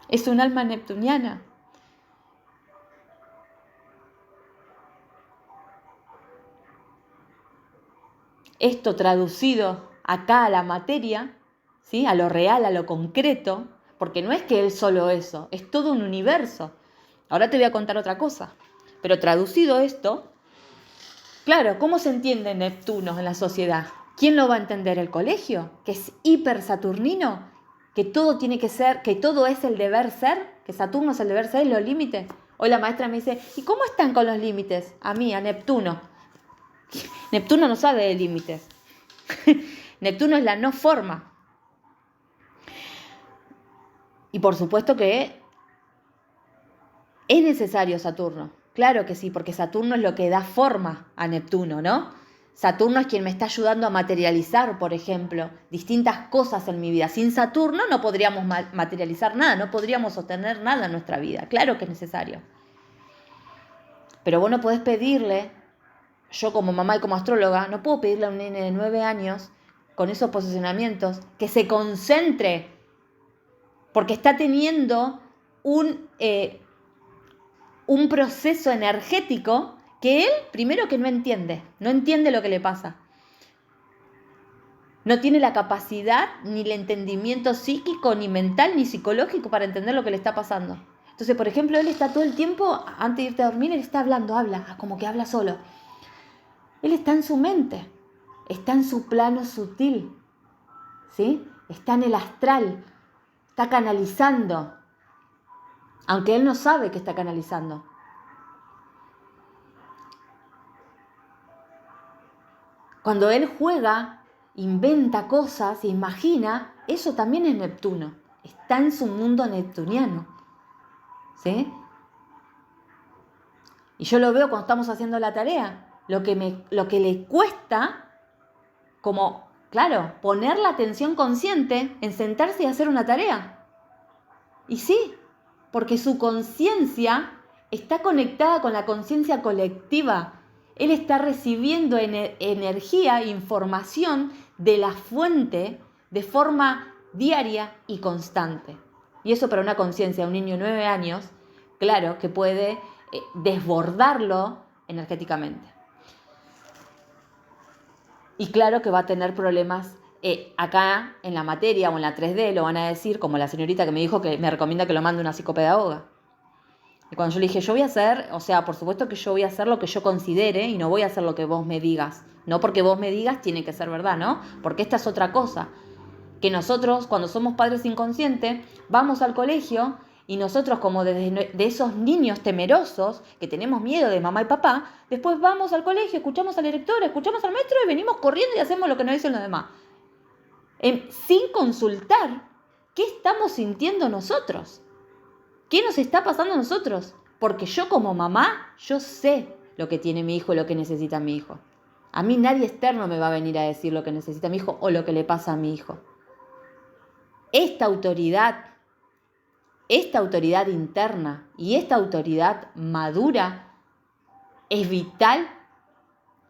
Es un alma neptuniana. esto traducido acá a la materia, ¿sí? A lo real, a lo concreto, porque no es que él solo eso, es todo un universo. Ahora te voy a contar otra cosa, pero traducido esto, claro, ¿cómo se entiende Neptuno en la sociedad? ¿Quién lo va a entender? ¿El colegio? ¿Que es hiper saturnino? ¿Que todo tiene que ser, que todo es el deber ser? ¿Que Saturno es el deber ser y los límites? Hoy la maestra me dice, ¿y cómo están con los límites? A mí, a Neptuno. Neptuno no sabe de límites. Neptuno es la no forma. Y por supuesto que es necesario Saturno. Claro que sí, porque Saturno es lo que da forma a Neptuno, ¿no? Saturno es quien me está ayudando a materializar, por ejemplo, distintas cosas en mi vida. Sin Saturno no podríamos materializar nada, no podríamos sostener nada en nuestra vida. Claro que es necesario. Pero vos no podés pedirle, yo como mamá y como astróloga, no puedo pedirle a un nene de 9 años con esos posicionamientos que se concentre porque está teniendo un proceso energético que él, primero que no entiende lo que le pasa. No tiene la capacidad, ni el entendimiento psíquico, ni mental, ni psicológico para entender lo que le está pasando. Entonces, por ejemplo, él está todo el tiempo, antes de irte a dormir, él está hablando, habla, como que habla solo. Él está en su mente, está en su plano sutil, ¿sí? Está en el astral, está canalizando, aunque él no sabe que está canalizando. Cuando él juega, inventa cosas, imagina, eso también es Neptuno. Está en su mundo neptuniano. ¿Sí? Y yo lo veo cuando estamos haciendo la tarea. Lo que le cuesta, como, claro, poner la atención consciente en sentarse y hacer una tarea. Y sí, porque su conciencia está conectada con la conciencia colectiva. Él está recibiendo energía, información de la fuente de forma diaria y constante. Y eso para una conciencia de un niño de 9 años, claro que puede desbordarlo energéticamente. Y claro que va a tener problemas acá en la materia o en la 3D, lo van a decir, como la señorita que me dijo que me recomienda que lo mande una psicopedagoga. Y cuando yo le dije, yo voy a hacer, o sea, por supuesto que yo voy a hacer lo que yo considere y no voy a hacer lo que vos me digas. No porque vos me digas tiene que ser verdad, ¿no? Porque esta es otra cosa. Que nosotros, cuando somos padres inconscientes, vamos al colegio y nosotros como de esos niños temerosos que tenemos miedo de mamá y papá, después vamos al colegio, escuchamos al director, escuchamos al maestro y venimos corriendo y hacemos lo que nos dicen los demás. Sin consultar qué estamos sintiendo nosotros. ¿Qué nos está pasando a nosotros? Porque yo como mamá, yo sé lo que tiene mi hijo y lo que necesita mi hijo. A mí nadie externo me va a venir a decir lo que necesita mi hijo o lo que le pasa a mi hijo. Esta autoridad interna y esta autoridad madura es vital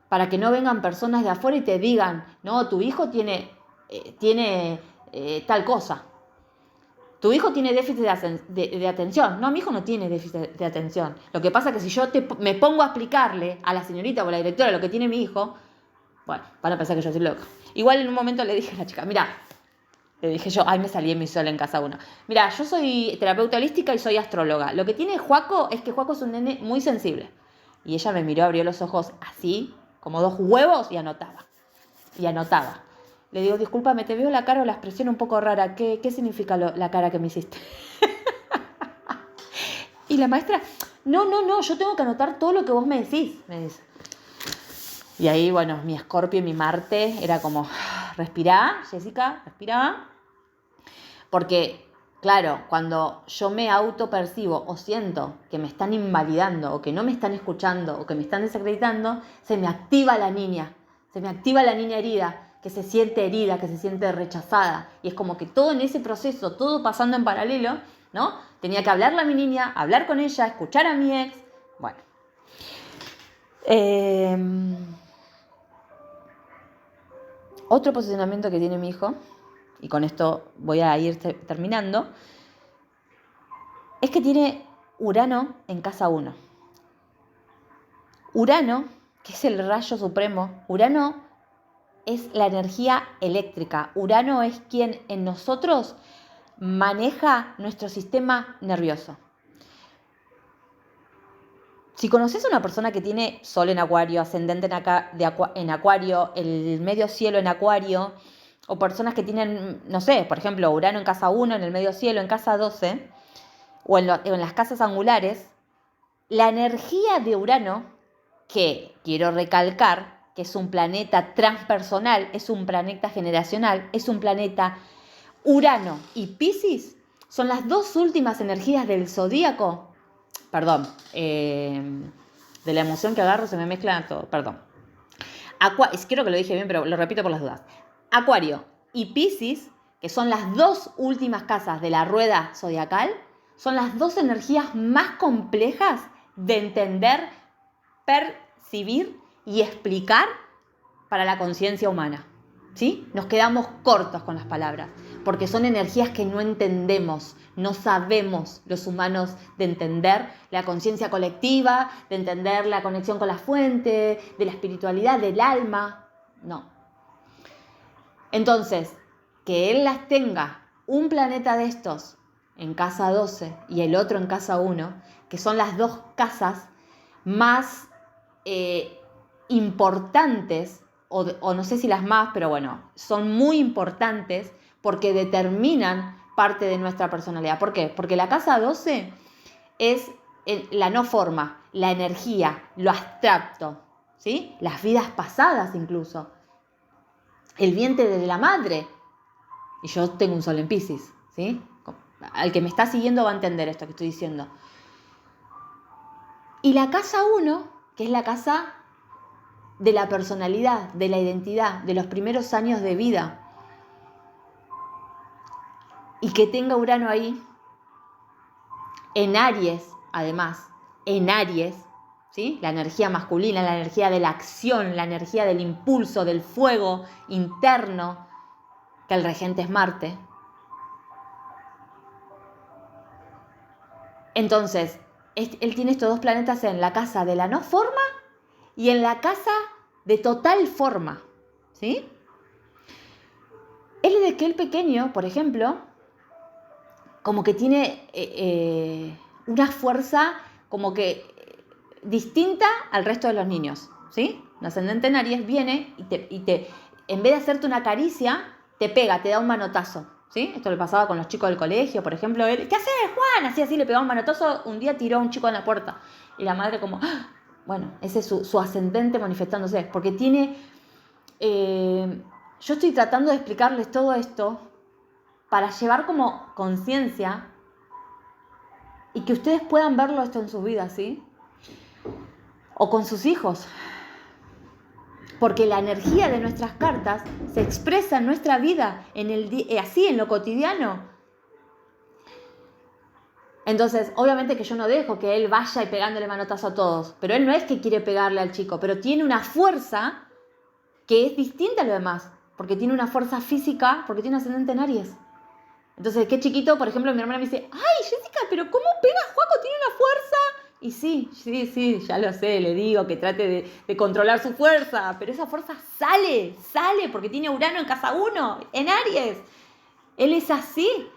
para que no vengan personas de afuera y te digan, no, tu hijo tiene tal cosa. Tu hijo tiene déficit de atención. No, mi hijo no tiene déficit de atención. Lo que pasa es que si yo me pongo a explicarle a la señorita o a la directora lo que tiene mi hijo, bueno, van a pensar que yo soy loca. Igual en un momento le dije a la chica, mira, le dije yo, ay, me salí en mi sola en casa uno. Mira, yo soy terapeuta holística y soy astróloga. Lo que tiene Joaco es que Joaco es un nene muy sensible. Y ella me miró, abrió los ojos así, como 2 huevos, y anotaba. Y anotaba. Le digo, discúlpame, te veo la cara o la expresión un poco rara. ¿Qué significa la cara que me hiciste? Y la maestra, no, yo tengo que anotar todo lo que vos me decís, me dice. Y ahí, bueno, mi Escorpio y mi Marte era como, respirá, Jessica, respirá. Porque, claro, cuando yo me autopercibo o siento que me están invalidando o que no me están escuchando o que me están desacreditando, se me activa la niña herida, que se siente herida, que se siente rechazada. Y es como que todo en ese proceso, todo pasando en paralelo, ¿no? Tenía que hablarle a mi niña, hablar con ella, escuchar a mi ex. Bueno. Otro posicionamiento que tiene mi hijo, y con esto voy a ir terminando, es que tiene Urano en casa 1. Urano, que es el rayo supremo, Urano es la energía eléctrica. Urano es quien en nosotros maneja nuestro sistema nervioso. Si conoces a una persona que tiene Sol en Acuario, ascendente en Acuario, el medio cielo en Acuario, o personas que tienen, no sé, por ejemplo, Urano en casa 1, en el medio cielo en casa 12, o en las casas angulares, la energía de Urano, que quiero recalcar, que es un planeta transpersonal, es un planeta generacional, es un planeta Urano y Piscis, son las dos últimas energías del zodíaco. Perdón, de la emoción que agarro se me mezcla todo, perdón. Creo que lo dije bien, pero lo repito por las dudas. Acuario y Piscis, que son las dos últimas casas de la rueda zodiacal, son las dos energías más complejas de entender, percibir y explicar para la conciencia humana. ¿Sí? Nos quedamos cortos con las palabras, porque son energías que no entendemos, no sabemos los humanos de entender la conciencia colectiva, de entender la conexión con la fuente, de la espiritualidad, del alma. No. Entonces, que él las tenga, un planeta de estos en casa 12 y el otro en casa 1, que son las dos casas más importantes, o no sé si las más, pero bueno, son muy importantes porque determinan parte de nuestra personalidad. ¿Por qué? Porque la casa 12 es la no forma, la energía, lo abstracto, ¿sí? Las vidas pasadas incluso, el vientre de la madre. Y yo tengo un sol en Piscis, ¿sí? Al que me está siguiendo va a entender esto que estoy diciendo. Y la casa 1, que es la casa de la personalidad, de la identidad, de los primeros años de vida. Y que tenga Urano ahí, en Aries, además, en Aries, ¿sí? La energía masculina, la energía de la acción, la energía del impulso, del fuego interno, que el regente es Marte. Entonces, él tiene estos dos planetas en la casa de la no forma y en la casa de total forma, ¿sí? Él desde que él pequeño, por ejemplo, como que tiene una fuerza como que distinta al resto de los niños, ¿sí? Un ascendente en Aries viene y en vez de hacerte una caricia, te pega, te da un manotazo, ¿sí? Esto le pasaba con los chicos del colegio, por ejemplo, él, ¿qué haces, Juan? Así, le pegaba un manotazo, un día tiró a un chico en la puerta y la madre como, ¡ah! Bueno, ese es su ascendente manifestándose, porque tiene, yo estoy tratando de explicarles todo esto para llevar como conciencia y que ustedes puedan verlo esto en sus vidas, ¿sí? O con sus hijos. Porque la energía de nuestras cartas se expresa en nuestra vida, así, en lo cotidiano. Entonces, obviamente que yo no dejo que él vaya y pegándole manotazo a todos, pero él no es que quiere pegarle al chico, pero tiene una fuerza que es distinta a lo demás, porque tiene una fuerza física, porque tiene un ascendente en Aries. Entonces, qué chiquito, por ejemplo, mi hermana me dice, ay, Jessica, pero ¿cómo pega Juaco? Tiene una fuerza. Y sí, ya lo sé, le digo que trate de controlar su fuerza, pero esa fuerza sale, porque tiene Urano en casa 1, en Aries. Él es así.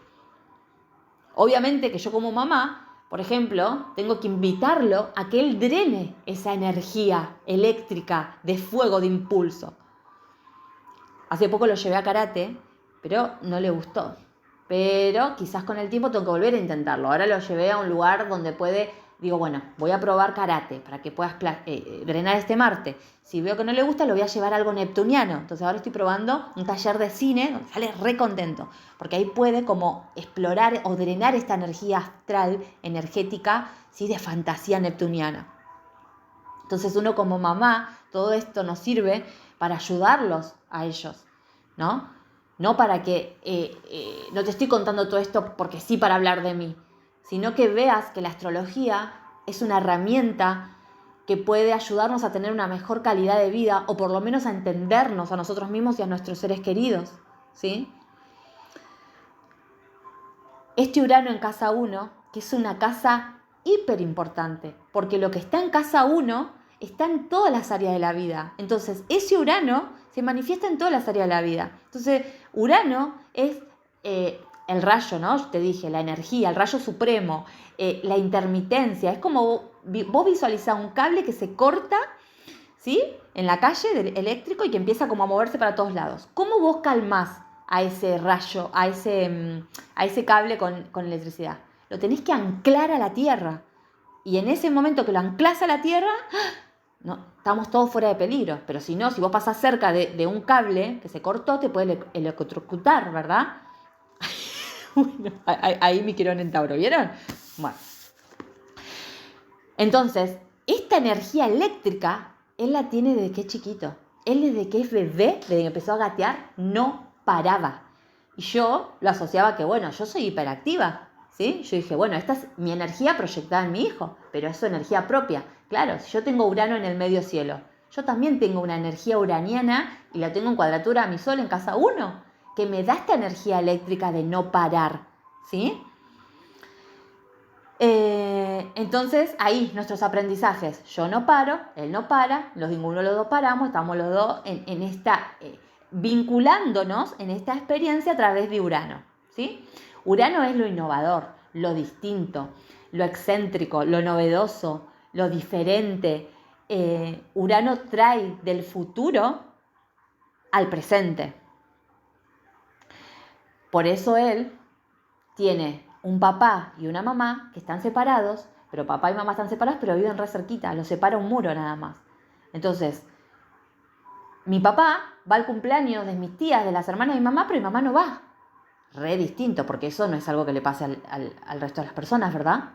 Obviamente que yo como mamá, por ejemplo, tengo que invitarlo a que él drene esa energía eléctrica de fuego, de impulso. Hace poco lo llevé a karate, pero no le gustó. Pero quizás con el tiempo tengo que volver a intentarlo. Ahora lo llevé a un lugar donde digo, bueno, voy a probar karate para que puedas drenar este Marte. Si veo que no le gusta, lo voy a llevar a algo neptuniano. Entonces ahora estoy probando un taller de cine donde sale re contento. Porque ahí puede como explorar o drenar esta energía astral, energética, ¿sí? De fantasía neptuniana. Entonces uno como mamá, todo esto nos sirve para ayudarlos a ellos, ¿no? No para que, no te estoy contando todo esto porque sí para hablar de mí, sino que veas que la astrología es una herramienta que puede ayudarnos a tener una mejor calidad de vida o por lo menos a entendernos a nosotros mismos y a nuestros seres queridos, ¿sí? Este Urano en casa 1, que es una casa hiper importante, porque lo que está en casa 1 está en todas las áreas de la vida. Entonces, ese Urano se manifiesta en todas las áreas de la vida. Entonces, Urano es el rayo, ¿no? Te dije, la energía, el rayo supremo, la intermitencia. Es como vos visualizás un cable que se corta, ¿sí? En la calle eléctrico y que empieza como a moverse para todos lados. ¿Cómo vos calmás a ese rayo, a ese cable con electricidad? Lo tenés que anclar a la tierra. Y en ese momento que lo anclás a la tierra, no, estamos todos fuera de peligro. Pero si no, si vos pasás cerca de un cable que se cortó, te puede electrocutar, ¿verdad? Bueno, ahí mi Quirón en Tauro, ¿vieron? Bueno. Entonces, esta energía eléctrica, él la tiene desde que es chiquito. Él desde que es bebé, desde que empezó a gatear, no paraba. Y yo lo asociaba que, bueno, yo soy hiperactiva, ¿sí? Yo dije, bueno, esta es mi energía proyectada en mi hijo, pero es su energía propia. Claro, si yo tengo Urano en el medio cielo, yo también tengo una energía uraniana y la tengo en cuadratura a mi sol en casa 1, que me da esta energía eléctrica de no parar, ¿sí? Entonces, ahí nuestros aprendizajes. Yo no paro, él no para, ninguno de los dos paramos, estamos los dos en esta, vinculándonos en esta experiencia a través de Urano, ¿sí? Urano es lo innovador, lo distinto, lo excéntrico, lo novedoso, lo diferente. Urano trae del futuro al presente. Por eso él tiene un papá y una mamá que están separados, pero papá y mamá están separados, pero viven re cerquita, los separa un muro nada más. Entonces, mi papá va al cumpleaños de mis tías, de las hermanas de mi mamá, pero mi mamá no va. Re distinto, porque eso no es algo que le pase al resto de las personas, ¿verdad?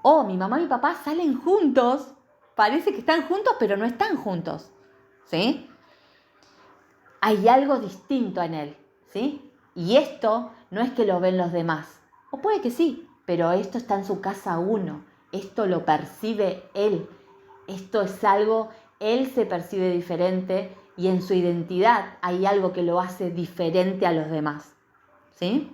O mi mamá y mi papá salen juntos, parece que están juntos, pero no están juntos, ¿sí? Hay algo distinto en él, ¿sí? Y esto no es que lo ven los demás, o puede que sí, pero esto está en su casa 1, esto lo percibe él, esto es algo, él se percibe diferente y en su identidad hay algo que lo hace diferente a los demás, ¿sí?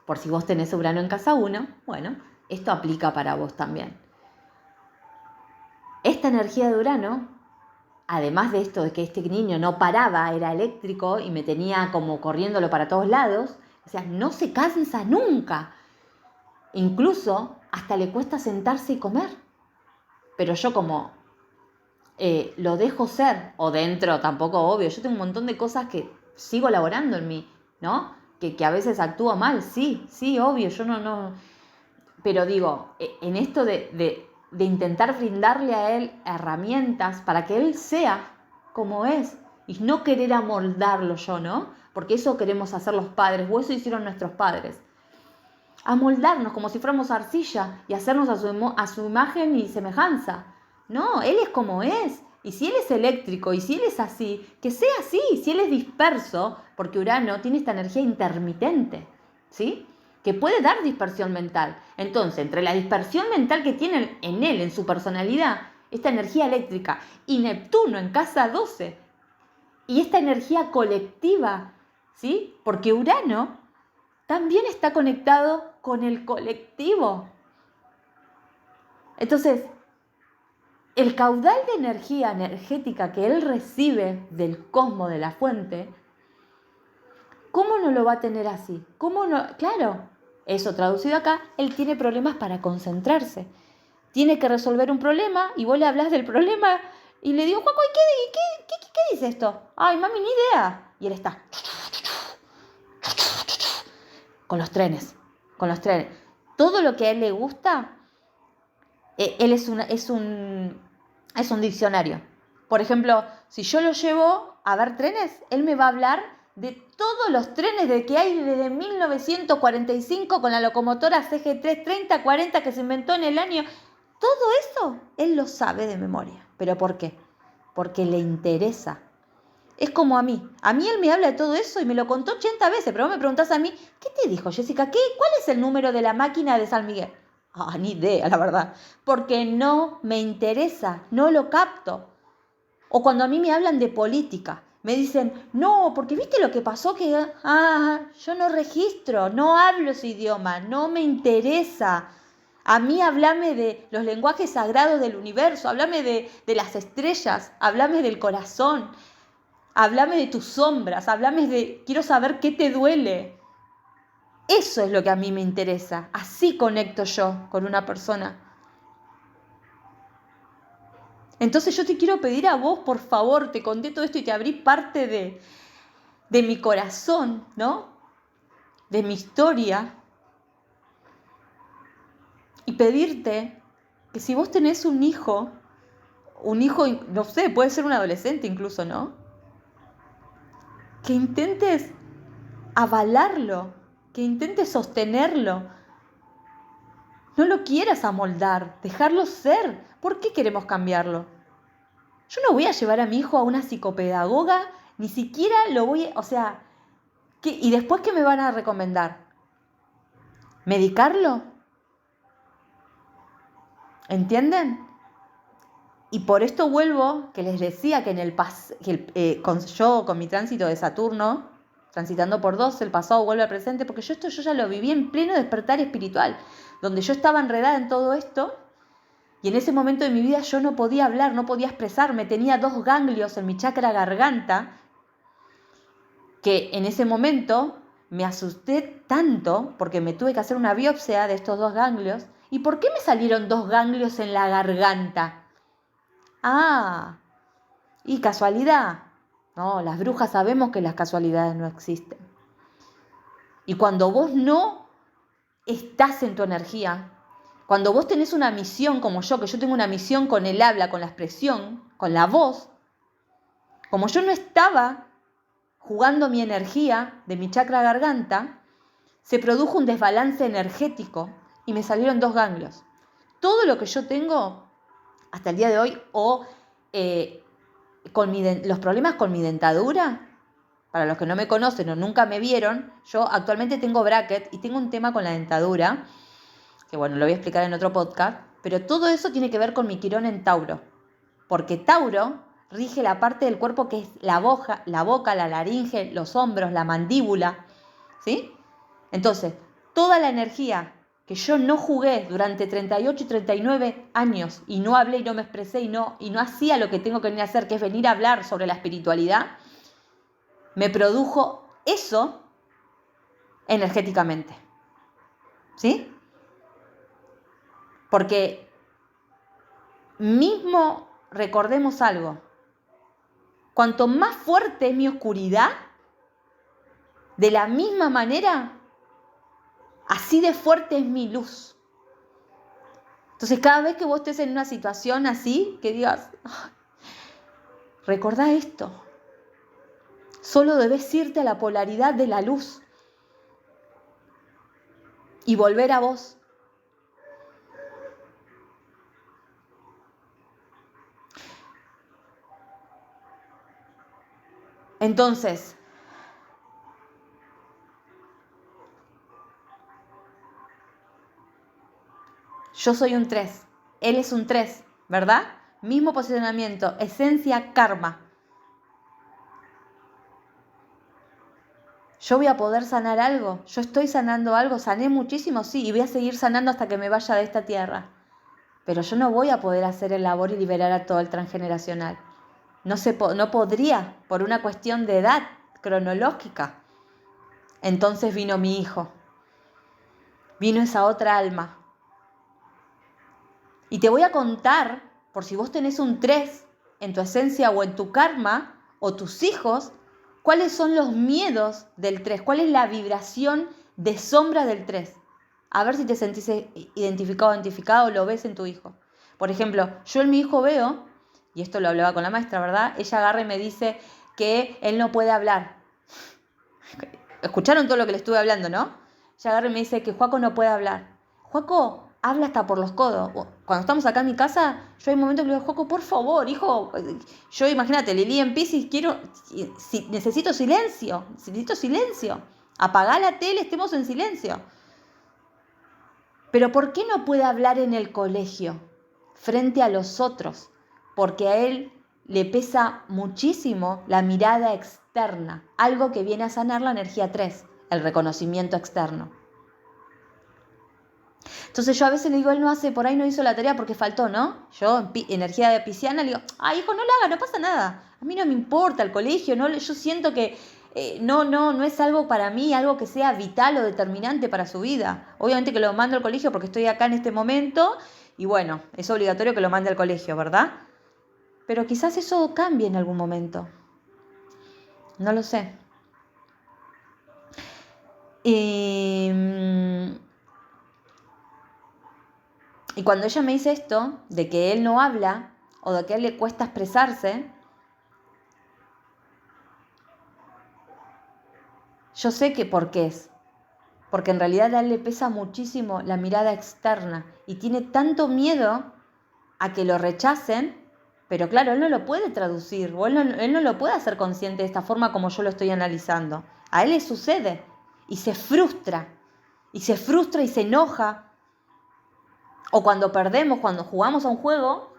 Por si vos tenés Urano en casa 1, bueno, esto aplica para vos también. Esta energía de Urano, además de esto de que este niño no paraba, era eléctrico y me tenía como corriéndolo para todos lados, o sea, no se cansa nunca. Incluso hasta le cuesta sentarse y comer. Pero yo como lo dejo ser, o dentro tampoco obvio, yo tengo un montón de cosas que sigo elaborando en mí, ¿no? Que a veces actúo mal, sí, obvio, yo no. Pero digo, en esto de intentar brindarle a él herramientas para que él sea como es y no querer amoldarlo yo, ¿no? Porque eso queremos hacer los padres, o eso hicieron nuestros padres. Amoldarnos como si fuéramos arcilla y hacernos a su imagen y semejanza. No, él es como es. Y si él es eléctrico y si él es así, que sea así. Si él es disperso, porque Urano tiene esta energía intermitente, ¿sí? Que puede dar dispersión mental. Entonces, entre la dispersión mental que tiene en él, en su personalidad, esta energía eléctrica, y Neptuno en casa 12, y esta energía colectiva, ¿sí? Porque Urano también está conectado con el colectivo. Entonces, el caudal de energía energética que él recibe del cosmos, de la fuente, ¿cómo no lo va a tener así? ¿Cómo no? Claro, eso traducido acá, él tiene problemas para concentrarse. Tiene que resolver un problema y vos le hablas del problema y le digo, Juaco, ¿qué dice esto? Ay, mami, ni idea. Y él está con los trenes. Todo lo que a él le gusta, él es un diccionario. Por ejemplo, si yo lo llevo a ver trenes, él me va a hablar de todos los trenes de que hay desde 1945 con la locomotora CG3 3040 que se inventó en el año. Todo eso él lo sabe de memoria. ¿Pero por qué? Porque le interesa. Es como a mí. A mí él me habla de todo eso y me lo contó 80 veces, pero vos me preguntás a mí, ¿qué te dijo, Jessica? ¿Cuál es el número de la máquina de San Miguel? Ni idea, la verdad. Porque no me interesa, no lo capto. O cuando a mí me hablan de política, me dicen, no, porque viste lo que pasó que, yo no registro, no hablo ese idioma, no me interesa. A mí háblame de los lenguajes sagrados del universo, háblame de las estrellas, háblame del corazón, háblame de tus sombras, quiero saber qué te duele. Eso es lo que a mí me interesa. Así conecto yo con una persona. Entonces yo te quiero pedir a vos, por favor, te conté todo esto y te abrí parte de mi corazón, ¿no? De mi historia. Y pedirte que si vos tenés un hijo, no sé, puede ser un adolescente incluso, ¿no? Que intentes avalarlo, que intentes sostenerlo. No lo quieras amoldar, dejarlo ser. ¿Por qué queremos cambiarlo? Yo no voy a llevar a mi hijo a una psicopedagoga, ni siquiera lo voy a... O sea, ¿y después qué me van a recomendar? ¿Medicarlo? ¿Entienden? Y por esto vuelvo, que les decía que yo con mi tránsito de Saturno, transitando por 2, el pasado vuelve al presente, porque yo ya lo viví en pleno despertar espiritual, donde yo estaba enredada en todo esto, y en ese momento de mi vida yo no podía hablar, no podía expresarme, tenía 2 ganglios en mi chakra garganta, que en ese momento me asusté tanto, porque me tuve que hacer una biopsia de estos 2 ganglios. ¿Y por qué me salieron 2 ganglios en la garganta? Ah, y casualidad. No, las brujas sabemos que las casualidades no existen. Y cuando vos no estás en tu energía, cuando vos tenés una misión como yo, que yo tengo una misión con el habla, con la expresión, con la voz, como yo no estaba jugando mi energía de mi chakra garganta, se produjo un desbalance energético y me salieron 2 ganglios. Todo lo que yo tengo hasta el día de hoy, los problemas con mi dentadura, para los que no me conocen o nunca me vieron, yo actualmente tengo bracket y tengo un tema con la dentadura, que bueno, lo voy a explicar en otro podcast, pero todo eso tiene que ver con mi Quirón en Tauro, porque Tauro rige la parte del cuerpo que es la boca, la laringe, los hombros, la mandíbula, ¿sí? Entonces, toda la energía que yo no jugué durante 38 y 39 años y no hablé y no me expresé y no hacía lo que tengo que venir a hacer, que es venir a hablar sobre la espiritualidad, me produjo eso energéticamente, ¿sí? Porque mismo recordemos algo, cuanto más fuerte es mi oscuridad, de la misma manera, así de fuerte es mi luz. Entonces, cada vez que vos estés en una situación así, que digas, recordá esto. Solo debes irte a la polaridad de la luz y volver a vos. Entonces, yo soy un 3, él es un 3, ¿verdad? Mismo posicionamiento, esencia, karma. ¿Yo voy a poder sanar algo? ¿Yo estoy sanando algo? ¿Sané muchísimo? Sí, y voy a seguir sanando hasta que me vaya de esta tierra. Pero yo no voy a poder hacer el labor y liberar a todo el transgeneracional. No podría, por una cuestión de edad cronológica. Entonces vino mi hijo. Vino esa otra alma. Y te voy a contar, por si vos tenés un 3 en tu esencia o en tu karma, o tus hijos, cuáles son los miedos del 3, cuál es la vibración de sombra del 3. A ver si te sentís identificado o lo ves en tu hijo. Por ejemplo, yo en mi hijo veo, y esto lo hablaba con la maestra, ¿verdad? Ella agarra y me dice que él no puede hablar. ¿Escucharon todo lo que le estuve hablando, no? Ella agarra y me dice que Joaco no puede hablar. Joaco habla hasta por los codos. Cuando estamos acá en mi casa, yo hay momentos que le digo, Joaco, por favor, hijo. Yo, imagínate, Lili en Piscis, necesito silencio. Apagá la tele, estemos en silencio. Pero ¿por qué no puede hablar en el colegio frente a los otros? Porque a él le pesa muchísimo la mirada externa, algo que viene a sanar la energía 3, el reconocimiento externo. Entonces yo a veces le digo, él no hace, por ahí no hizo la tarea porque faltó, ¿no? Yo, energía de pisciana, le digo, hijo, no la haga, no pasa nada. A mí no me importa el colegio, no, yo siento que no es algo para mí, algo que sea vital o determinante para su vida. Obviamente que lo mando al colegio porque estoy acá en este momento y bueno, es obligatorio que lo mande al colegio, ¿verdad? Pero quizás eso cambie en algún momento. No lo sé. Y cuando ella me dice esto, de que él no habla o de que a él le cuesta expresarse, yo sé que por qué es. Porque en realidad a él le pesa muchísimo la mirada externa y tiene tanto miedo a que lo rechacen, pero claro, él no lo puede traducir o él no lo puede hacer consciente de esta forma como yo lo estoy analizando. A él le sucede y se frustra y se enoja. O cuando perdemos, cuando jugamos a un juego,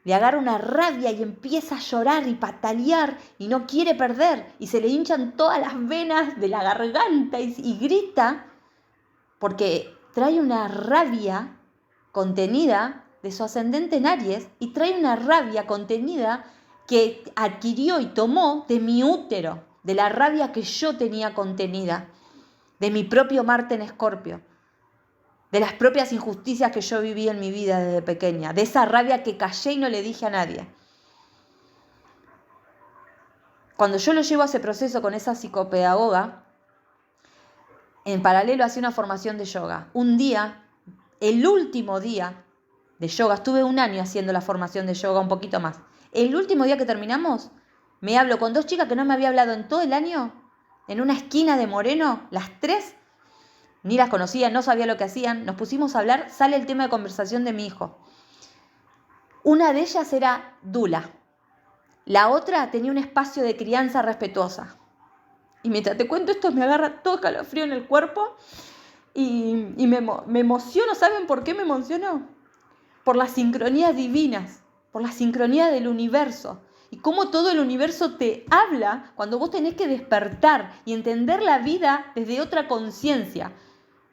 le agarra una rabia y empieza a llorar y patalear y no quiere perder y se le hinchan todas las venas de la garganta y grita porque trae una rabia contenida de su ascendente en Aries y trae una rabia contenida que adquirió y tomó de mi útero, de la rabia que yo tenía contenida, de mi propio Marte en Escorpio, de las propias injusticias que yo viví en mi vida desde pequeña, de esa rabia que callé y no le dije a nadie. Cuando yo lo llevo a ese proceso con esa psicopedagoga, en paralelo hacía una formación de yoga. Un día, el último día de yoga, estuve 1 año haciendo la formación de yoga, un poquito más. El último día que terminamos, me hablo con 2 chicas que no me había hablado en todo el año, en una esquina de Moreno, las 3, ni las conocía, no sabía lo que hacían, nos pusimos a hablar, sale el tema de conversación de mi hijo. Una de ellas era dula, la otra tenía un espacio de crianza respetuosa. Y mientras te cuento esto me agarra todo calofrío en el cuerpo y me emociono. ¿Saben por qué me emociono? Por las sincronías divinas, por la sincronía del universo. Y cómo todo el universo te habla cuando vos tenés que despertar y entender la vida desde otra conciencia.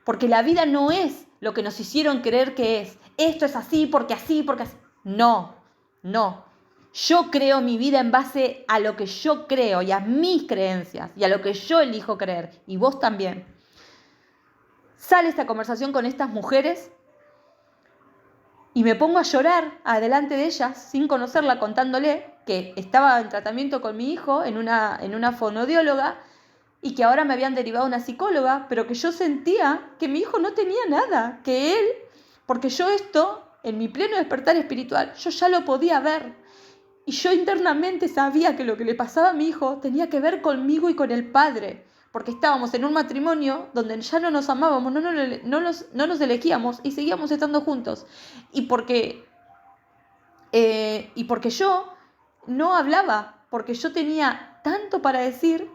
Porque la vida no es lo que nos hicieron creer que es. Esto es así, porque así, porque así. No. Yo creo mi vida en base a lo que yo creo y a mis creencias y a lo que yo elijo creer. Y vos también. Sale esta conversación con estas mujeres y me pongo a llorar adelante de ellas sin conocerla, contándole que estaba en tratamiento con mi hijo en una fonoaudióloga y que ahora me habían derivado a una psicóloga, pero que yo sentía que mi hijo no tenía nada, que él, porque yo esto, en mi pleno despertar espiritual, yo ya lo podía ver. Y yo internamente sabía que lo que le pasaba a mi hijo tenía que ver conmigo y con el padre, porque estábamos en un matrimonio donde ya no nos amábamos, no nos elegíamos y seguíamos estando juntos. Y porque yo no hablaba, porque yo tenía tanto para decir,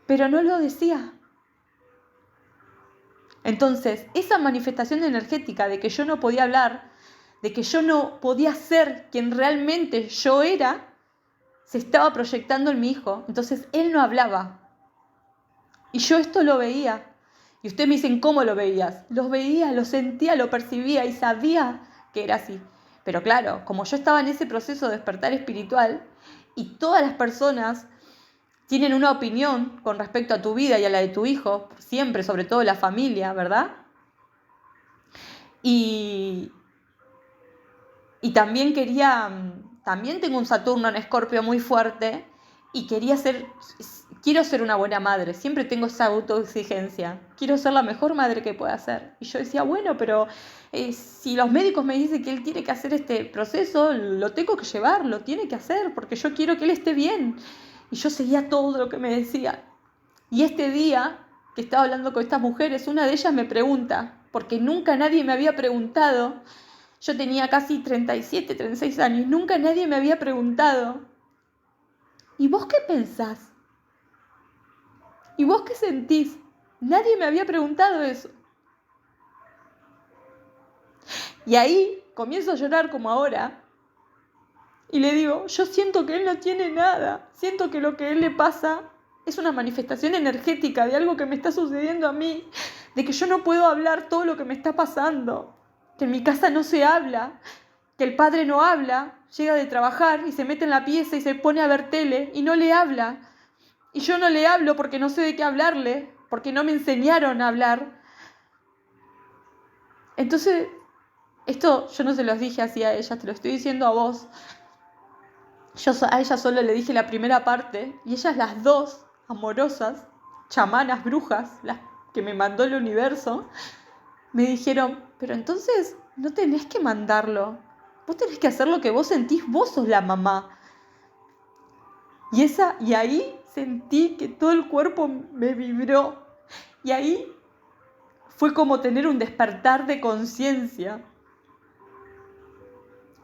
pero no lo decía. Entonces, esa manifestación energética de que yo no podía hablar, de que yo no podía ser quien realmente yo era, se estaba proyectando en mi hijo. Entonces, él no hablaba. Y yo esto lo veía. Y ustedes me dicen, ¿cómo lo veías? Lo veía, lo sentía, lo percibía y sabía que era así. Pero claro, como yo estaba en ese proceso de despertar espiritual y todas las personas tienen una opinión con respecto a tu vida y a la de tu hijo, siempre, sobre todo la familia, ¿verdad? Y también también tengo un Saturno en Escorpio muy fuerte y quiero ser una buena madre, siempre tengo esa autoexigencia, quiero ser la mejor madre que pueda ser. Y yo decía, bueno, pero si los médicos me dicen que él tiene que hacer este proceso, lo tengo que llevar, lo tiene que hacer, porque yo quiero que él esté bien. Y yo seguía todo lo que me decía. Y este día que estaba hablando con estas mujeres, una de ellas me pregunta, porque nunca nadie me había preguntado, yo tenía casi 37, 36 años, nunca nadie me había preguntado, ¿y vos qué pensás? ¿Y vos qué sentís? Nadie me había preguntado eso. Y ahí comienzo a llorar como ahora. Y le digo, yo siento que él no tiene nada. Siento que lo que a él le pasa es una manifestación energética de algo que me está sucediendo a mí. de que yo no puedo hablar todo lo que me está pasando, que en mi casa no se habla, que el padre no habla, llega de trabajar y se mete en la pieza y se pone a ver tele y no le habla. Y yo no le hablo porque no sé de qué hablarle, porque no me enseñaron a hablar. Entonces, esto yo no se los dije así a ella, te lo estoy diciendo a vos. Yo a ella solo le dije la primera parte y ellas las dos, amorosas, chamanas, brujas, las que me mandó el universo, me dijeron, pero entonces no tenés que mandarlo. Vos tenés que hacer lo que vos sentís, vos sos la mamá. Y ahí sentí que todo el cuerpo me vibró. Y ahí fue como tener un despertar de conciencia.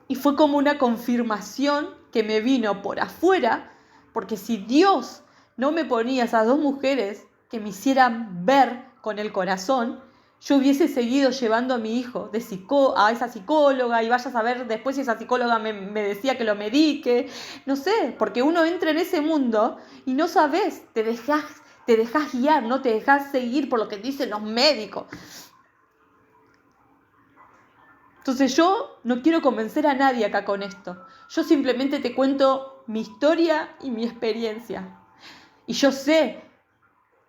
Y fue como una confirmación que me vino por afuera, porque si Dios no me ponía esas dos mujeres que me hicieran ver con el corazón, yo hubiese seguido llevando a mi hijo a esa psicóloga y vaya a saber después si esa psicóloga me decía que lo medique, no sé, porque uno entra en ese mundo y no sabes, te dejás guiar, no te dejás seguir por lo que dicen los médicos. Entonces yo no quiero convencer a nadie acá con esto. Yo simplemente te cuento mi historia y mi experiencia. Y yo sé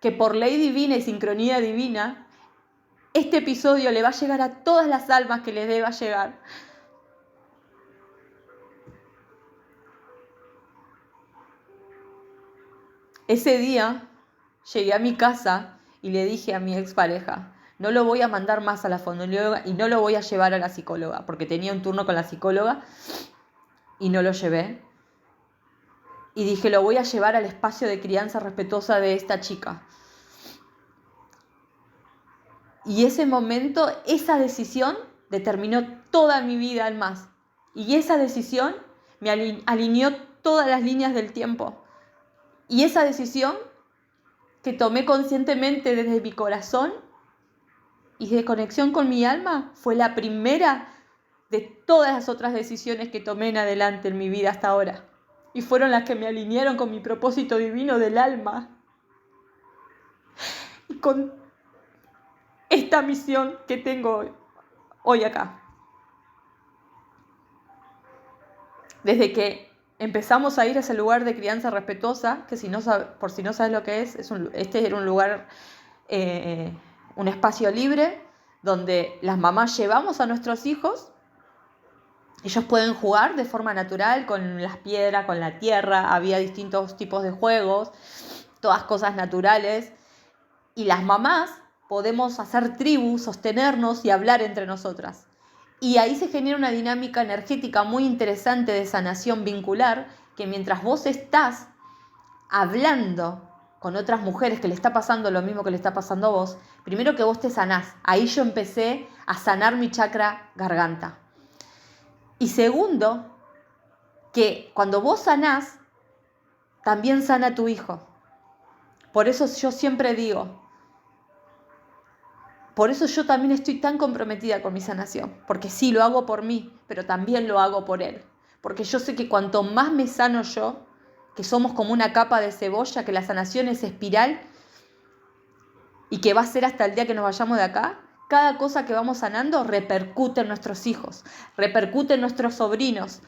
que por ley divina y sincronía divina, este episodio le va a llegar a todas las almas que les deba llegar. Ese día llegué a mi casa y le dije a mi expareja, no lo voy a mandar más a la fonoaudióloga y no lo voy a llevar a la psicóloga, porque tenía un turno con la psicóloga y no lo llevé. Y dije, lo voy a llevar al espacio de crianza respetuosa de esta chica. Y ese momento, esa decisión determinó toda mi vida al más. Y esa decisión me alineó todas las líneas del tiempo. Y esa decisión que tomé conscientemente desde mi corazón y de conexión con mi alma fue la primera de todas las otras decisiones que tomé en adelante en mi vida hasta ahora. Y fueron las que me alinearon con mi propósito divino del alma. Y con esta misión que tengo hoy acá. Desde que empezamos a ir a ese lugar de crianza respetuosa, que por si no sabes lo que este era un lugar, un espacio libre, donde las mamás llevamos a nuestros hijos. Ellos pueden jugar de forma natural con las piedras, con la tierra, había distintos tipos de juegos, todas cosas naturales. Y las mamás podemos hacer tribu, sostenernos y hablar entre nosotras. Y ahí se genera una dinámica energética muy interesante de sanación vincular, que mientras vos estás hablando con otras mujeres que le está pasando lo mismo que le está pasando a vos, primero que vos te sanás. Ahí yo empecé a sanar mi chakra garganta. Y segundo, que cuando vos sanás, también sana tu hijo. Por eso yo siempre digo, por eso yo también estoy tan comprometida con mi sanación, porque sí, lo hago por mí, pero también lo hago por él. Porque yo sé que cuanto más me sano yo, que somos como una capa de cebolla, que la sanación es espiral y que va a ser hasta el día que nos vayamos de acá, cada cosa que vamos sanando repercute en nuestros hijos, repercute en nuestros sobrinos,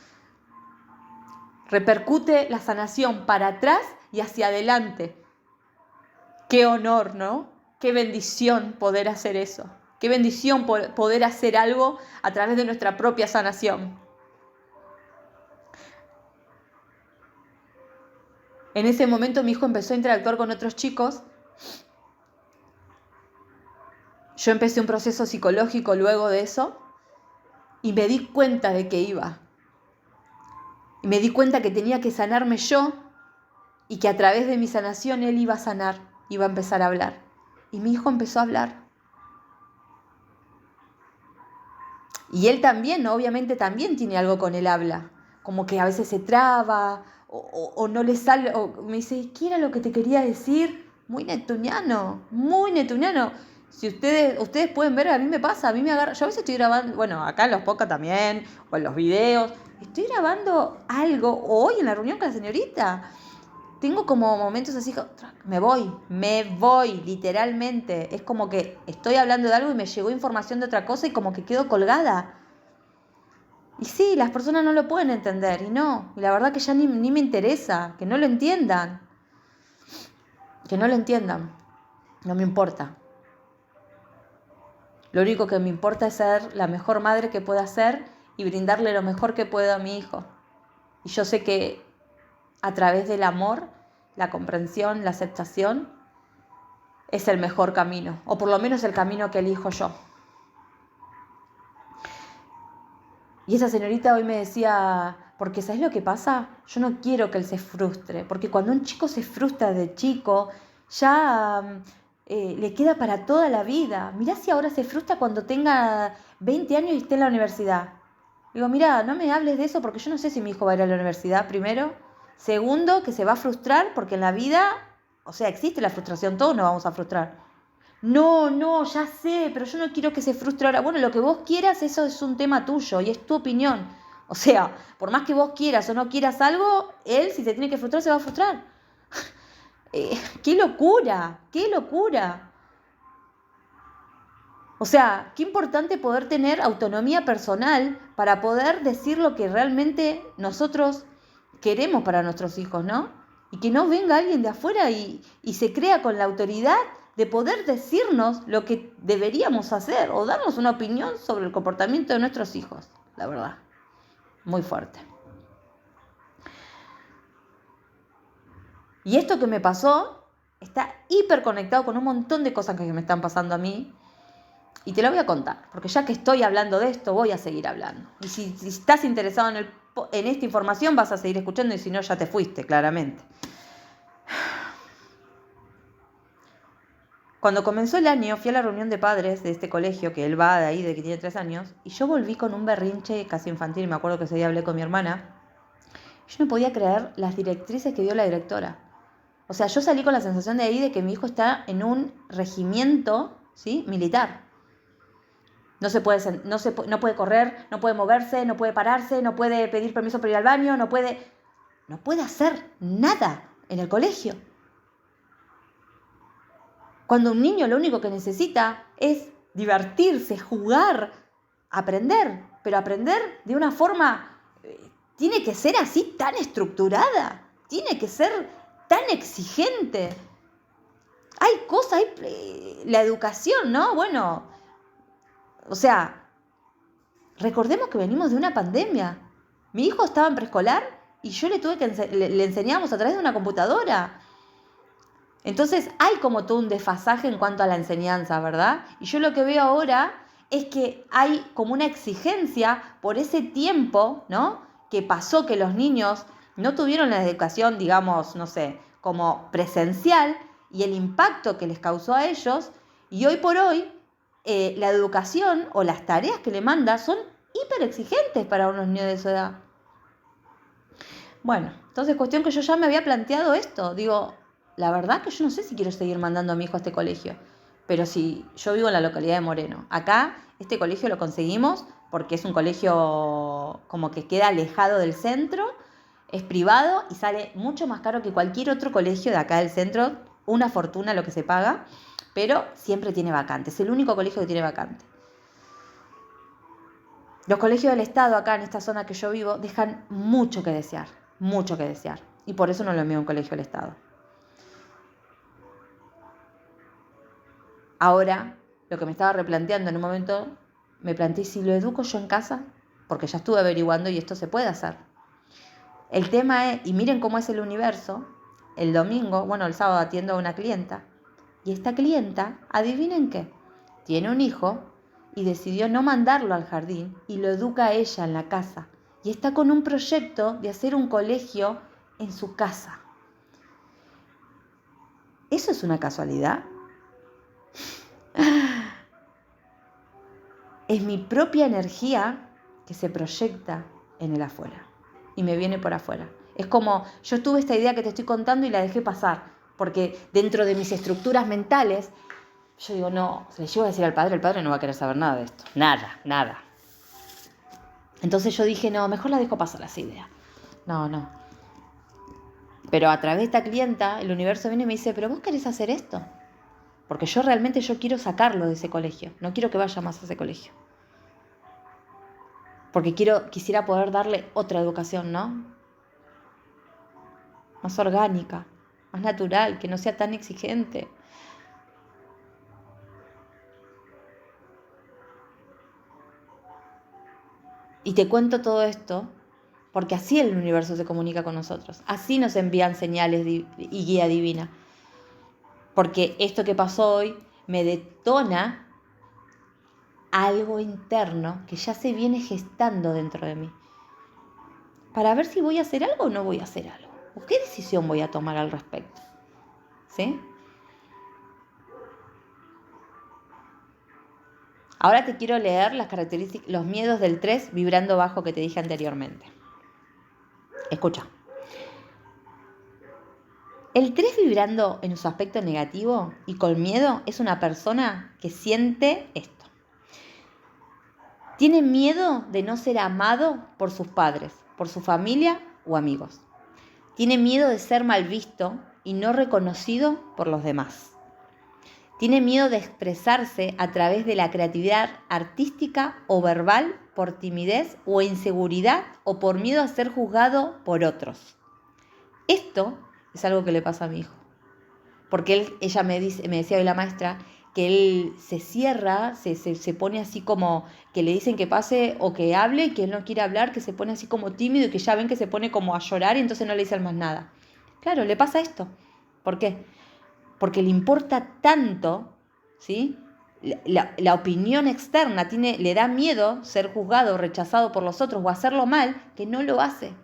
repercute la sanación para atrás y hacia adelante. Qué honor, ¿no? Qué bendición poder hacer eso. Qué bendición poder hacer algo a través de nuestra propia sanación. En ese momento mi hijo empezó a interactuar con otros chicos. Yo empecé un proceso psicológico luego de eso y me di cuenta de que iba. Y me di cuenta que tenía que sanarme yo y que a través de mi sanación él iba a sanar, iba a empezar a hablar. Y mi hijo empezó a hablar. Y él también, obviamente también tiene algo con el habla. Como que a veces se traba o no le sale, o me dice, ¿qué era lo que te quería decir? Muy neptuniano, muy neptuniano. Si ustedes pueden ver, a mí me pasa, a mí me agarra. Yo a veces estoy grabando, bueno, acá en los podcasts también, o en los videos, estoy grabando algo, o hoy en la reunión con la señorita. tengo como momentos así, me voy, literalmente. Es como que estoy hablando de algo y me llegó información de otra cosa y como que quedo colgada. Y sí, las personas no lo pueden entender, y la verdad que ya ni me interesa, que no lo entiendan. No me importa. Lo único que me importa es ser la mejor madre que pueda ser y brindarle lo mejor que puedo a mi hijo. Y yo sé que a través del amor, la comprensión, la aceptación, es el mejor camino, o por lo menos el camino que elijo yo. Y esa señorita hoy me decía, porque ¿sabes lo que pasa? Yo no quiero que él se frustre, porque cuando un chico se frustra de chico, ya le queda para toda la vida. Mirá si ahora se frustra cuando tenga 20 años y esté en la universidad. Digo, mirá, no me hables de eso porque yo no sé si mi hijo va a ir a la universidad, primero. Segundo, que se va a frustrar porque en la vida, o sea, existe la frustración, todos nos vamos a frustrar. No, ya sé, pero yo no quiero que se frustre ahora. Bueno, lo que vos quieras, eso es un tema tuyo y es tu opinión. O sea, por más que vos quieras o no quieras algo, él, si se tiene que frustrar, se va a frustrar. ¡Qué locura! ¡Qué locura! O sea, qué importante poder tener autonomía personal para poder decir lo que realmente nosotros queremos para nuestros hijos, ¿no? Y que no venga alguien de afuera y se crea con la autoridad de poder decirnos lo que deberíamos hacer o darnos una opinión sobre el comportamiento de nuestros hijos, la verdad. Muy fuerte. Y esto que me pasó está hiper conectado con un montón de cosas que me están pasando a mí. Y te lo voy a contar, porque ya que estoy hablando de esto, voy a seguir hablando. Y si estás interesado en esta información, vas a seguir escuchando, y si no, ya te fuiste, claramente. Cuando comenzó el año, fui a la reunión de padres de este colegio, que él va de ahí, de que tiene 3 años, y yo volví con un berrinche casi infantil. Me acuerdo que ese día hablé con mi hermana. Yo no podía creer las directrices que dio la directora. O sea, yo salí con la sensación de ahí de que mi hijo está en un regimiento, ¿sí?, militar. No puede correr, no puede moverse, no puede pararse, no puede pedir permiso para ir al baño, no puede hacer nada en el colegio. Cuando un niño lo único que necesita es divertirse, jugar, aprender, pero aprender de una forma, tiene que ser así tan estructurada, tiene que ser tan exigente. Hay cosas, la educación, ¿no? Bueno, o sea, recordemos que venimos de una pandemia. Mi hijo estaba en preescolar y yo le enseñábamos a través de una computadora. Entonces hay como todo un desfasaje en cuanto a la enseñanza, ¿verdad? Y yo lo que veo ahora es que hay como una exigencia por ese tiempo, ¿no?, que pasó, que los niños no tuvieron la educación, digamos, no sé, como presencial, y el impacto que les causó a ellos. Y hoy por hoy, la educación o las tareas que le manda son hiper exigentes para unos niños de esa edad. Bueno, entonces cuestión que yo ya me había planteado esto. Digo, la verdad que yo no sé si quiero seguir mandando a mi hijo a este colegio. Pero si yo vivo en la localidad de Moreno. Acá este colegio lo conseguimos porque es un colegio como que queda alejado del centro, es privado y sale mucho más caro que cualquier otro colegio de acá del centro. Una fortuna lo que se paga, pero siempre tiene vacante. Es el único colegio que tiene vacante. Los colegios del Estado acá en esta zona que yo vivo dejan mucho que desear. Mucho que desear. Y por eso no lo envío a un colegio del Estado. Ahora, lo que me estaba replanteando en un momento, me planteé si lo educo yo en casa, porque ya estuve averiguando y esto se puede hacer. El tema es, y miren cómo es el universo, el sábado atiendo a una clienta, y esta clienta, adivinen qué, tiene un hijo y decidió no mandarlo al jardín y lo educa a ella en la casa. Y está con un proyecto de hacer un colegio en su casa. ¿Eso es una casualidad? Es mi propia energía que se proyecta en el afuera y me viene por afuera. Es como, yo tuve esta idea que te estoy contando y la dejé pasar, porque dentro de mis estructuras mentales, yo digo, no, se le llevo a decir al padre, el padre no va a querer saber nada de esto. Nada. Entonces yo dije, no, mejor la dejo pasar esa idea. No. Pero a través de esta clienta, el universo viene y me dice, pero vos querés hacer esto. Porque yo realmente quiero sacarlo de ese colegio. No quiero que vaya más a ese colegio. Porque quisiera poder darle otra educación, ¿no? Más orgánica, más natural, que no sea tan exigente. Y te cuento todo esto porque así el universo se comunica con nosotros. Así nos envían señales y guía divina. Porque esto que pasó hoy me detona algo interno que ya se viene gestando dentro de mí. Para ver si voy a hacer algo o no voy a hacer algo. ¿O qué decisión voy a tomar al respecto? ¿Sí? Ahora te quiero leer las características, los miedos del 3 vibrando bajo que te dije anteriormente. Escucha. El 3 vibrando en su aspecto negativo y con miedo es una persona que siente esto. Tiene miedo de no ser amado por sus padres, por su familia o amigos. Tiene miedo de ser mal visto y no reconocido por los demás. Tiene miedo de expresarse a través de la creatividad artística o verbal por timidez o inseguridad o por miedo a ser juzgado por otros. Esto es algo que le pasa a mi hijo. Porque ella me decía hoy la maestra, que él se cierra, se pone así como que le dicen que pase o que hable y que él no quiere hablar, que se pone así como tímido y que ya ven que se pone como a llorar y entonces no le dicen más nada. Claro, le pasa esto. ¿Por qué? Porque le importa tanto, ¿sí? La opinión externa, le da miedo ser juzgado, rechazado por los otros o hacerlo mal, que no lo hace.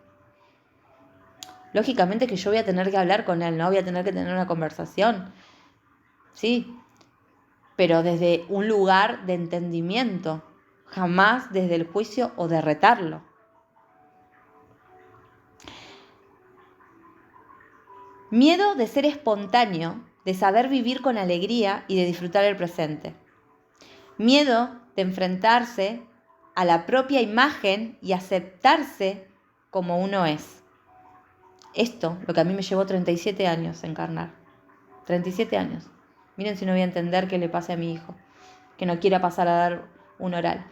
Lógicamente que yo voy a tener que hablar con él, ¿no? Voy a tener que tener una conversación, ¿sí? Pero desde un lugar de entendimiento, jamás desde el juicio o de retarlo. Miedo de ser espontáneo, de saber vivir con alegría y de disfrutar el presente. Miedo de enfrentarse a la propia imagen y aceptarse como uno es. Esto, lo que a mí me llevó 37 años encarnar. 37 años. Miren si no voy a entender qué le pasa a mi hijo, que no quiera pasar a dar un oral.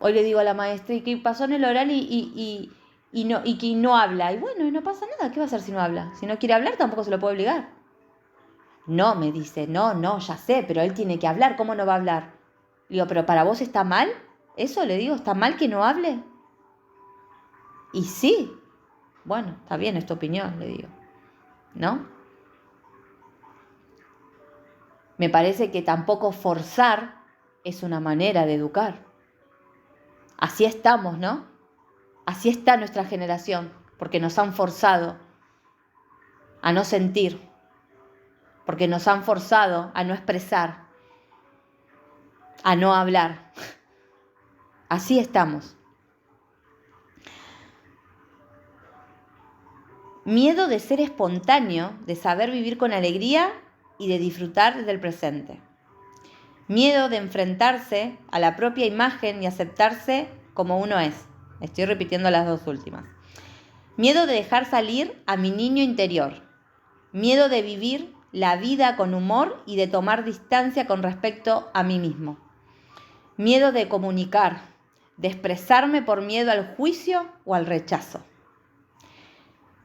Hoy le digo a la maestra, y que pasó en el oral y que no habla. Y bueno, y no pasa nada, ¿qué va a hacer si no habla? Si no quiere hablar, tampoco se lo puede obligar. No, me dice, no, ya sé, pero él tiene que hablar, ¿cómo no va a hablar? Le digo, ¿pero para vos está mal? ¿Eso le digo? ¿Está mal que no hable? Y sí, bueno, está bien, es tu opinión, le digo, ¿no? Me parece que tampoco forzar es una manera de educar. Así estamos, ¿no? Así está nuestra generación, porque nos han forzado a no sentir, porque nos han forzado a no expresar, a no hablar. Así estamos. Miedo de ser espontáneo, de saber vivir con alegría y de disfrutar del presente. Miedo de enfrentarse a la propia imagen y aceptarse como uno es. Estoy repitiendo las dos últimas. Miedo de dejar salir a mi niño interior. Miedo de vivir la vida con humor y de tomar distancia con respecto a mí mismo. Miedo de comunicar, de expresarme por miedo al juicio o al rechazo.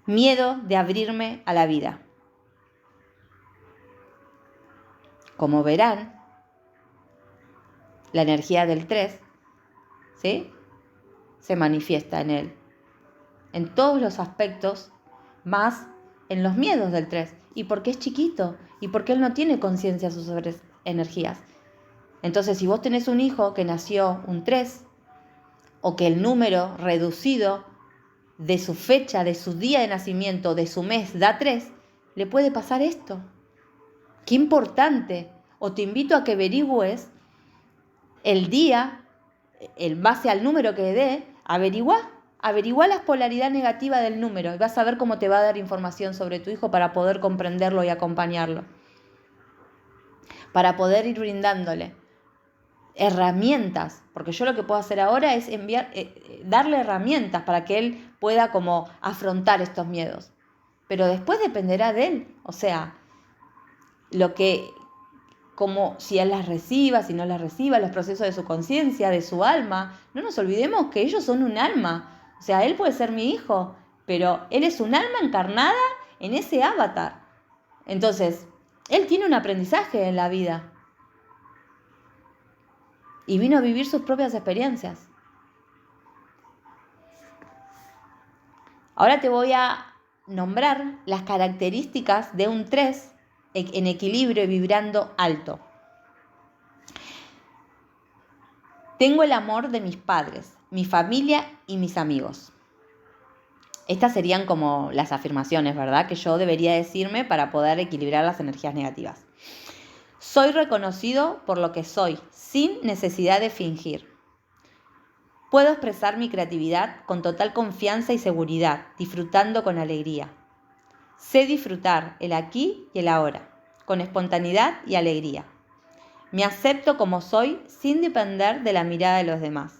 Miedo de abrirme a la vida. Como verán, la energía del 3, ¿sí?, se manifiesta en él, en todos los aspectos, más en los miedos del 3. Y porque es chiquito, y porque él no tiene conciencia sobre sus energías. Entonces, si vos tenés un hijo que nació un 3, o que el número reducido de su fecha, de su día de nacimiento, de su mes da 3, le puede pasar esto. ¡Qué importante! O te invito a que averigües el día, en base al número que dé, averigua la polaridad negativa del número y vas a ver cómo te va a dar información sobre tu hijo para poder comprenderlo y acompañarlo, para poder ir brindándole herramientas, porque yo lo que puedo hacer ahora es darle herramientas para que él pueda como afrontar estos miedos. Pero después dependerá de él, o sea, como si él las reciba, si no las reciba, los procesos de su conciencia, de su alma. No nos olvidemos que ellos son un alma, o sea, él puede ser mi hijo, pero él es un alma encarnada en ese avatar. Entonces, él tiene un aprendizaje en la vida y vino a vivir sus propias experiencias. Ahora te voy a nombrar las características de un 3 en equilibrio y vibrando alto. Tengo el amor de mis padres, mi familia y mis amigos. Estas serían como las afirmaciones, ¿verdad?, que yo debería decirme para poder equilibrar las energías negativas. Soy reconocido por lo que soy, sin necesidad de fingir. Puedo expresar mi creatividad con total confianza y seguridad, disfrutando con alegría. Sé disfrutar el aquí y el ahora, con espontaneidad y alegría. Me acepto como soy sin depender de la mirada de los demás.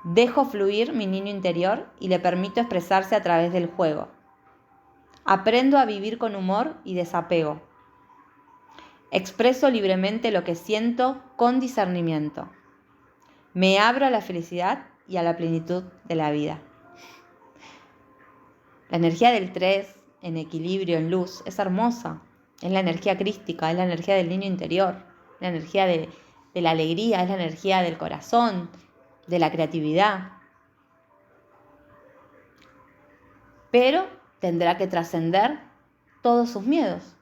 Dejo fluir mi niño interior y le permito expresarse a través del juego. Aprendo a vivir con humor y desapego. Expreso libremente lo que siento con discernimiento. Me abro a la felicidad y a la plenitud de la vida. La energía del 3 en equilibrio, en luz, es hermosa. Es la energía crística, es la energía del niño interior, la energía de la alegría, es la energía del corazón, de la creatividad. Pero tendrá que trascender todos sus miedos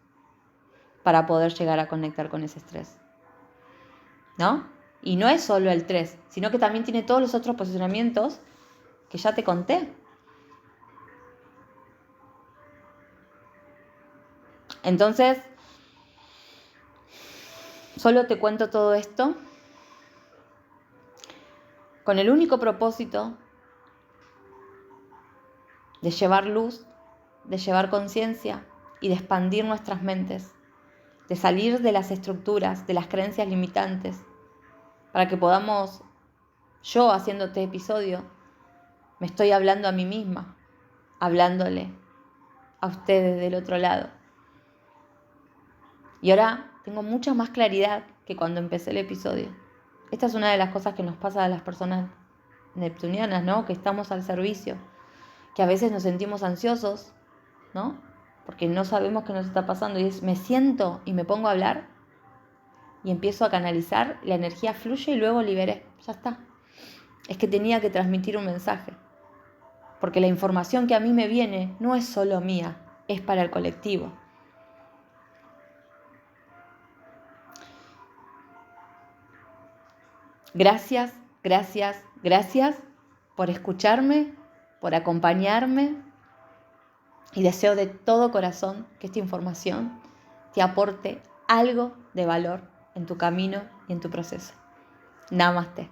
para poder llegar a conectar con ese estrés, ¿no? Y no es solo el 3, sino que también tiene todos los otros posicionamientos que ya te conté. Entonces, solo te cuento todo esto con el único propósito de llevar luz, de llevar conciencia y de expandir nuestras mentes, de salir de las estructuras, de las creencias limitantes, para que podamos, yo haciendo este episodio, me estoy hablando a mí misma, hablándole a ustedes del otro lado. Y ahora tengo mucha más claridad que cuando empecé el episodio. Esta es una de las cosas que nos pasa a las personas neptunianas, ¿no? Que estamos al servicio, que a veces nos sentimos ansiosos, ¿no? Porque no sabemos qué nos está pasando y me siento y me pongo a hablar y empiezo a canalizar, la energía fluye y luego liberé, ya está. Es que tenía que transmitir un mensaje, porque la información que a mí me viene no es solo mía, es para el colectivo. Gracias, gracias, gracias por escucharme, por acompañarme y deseo de todo corazón que esta información te aporte algo de valor en tu camino y en tu proceso. Namaste.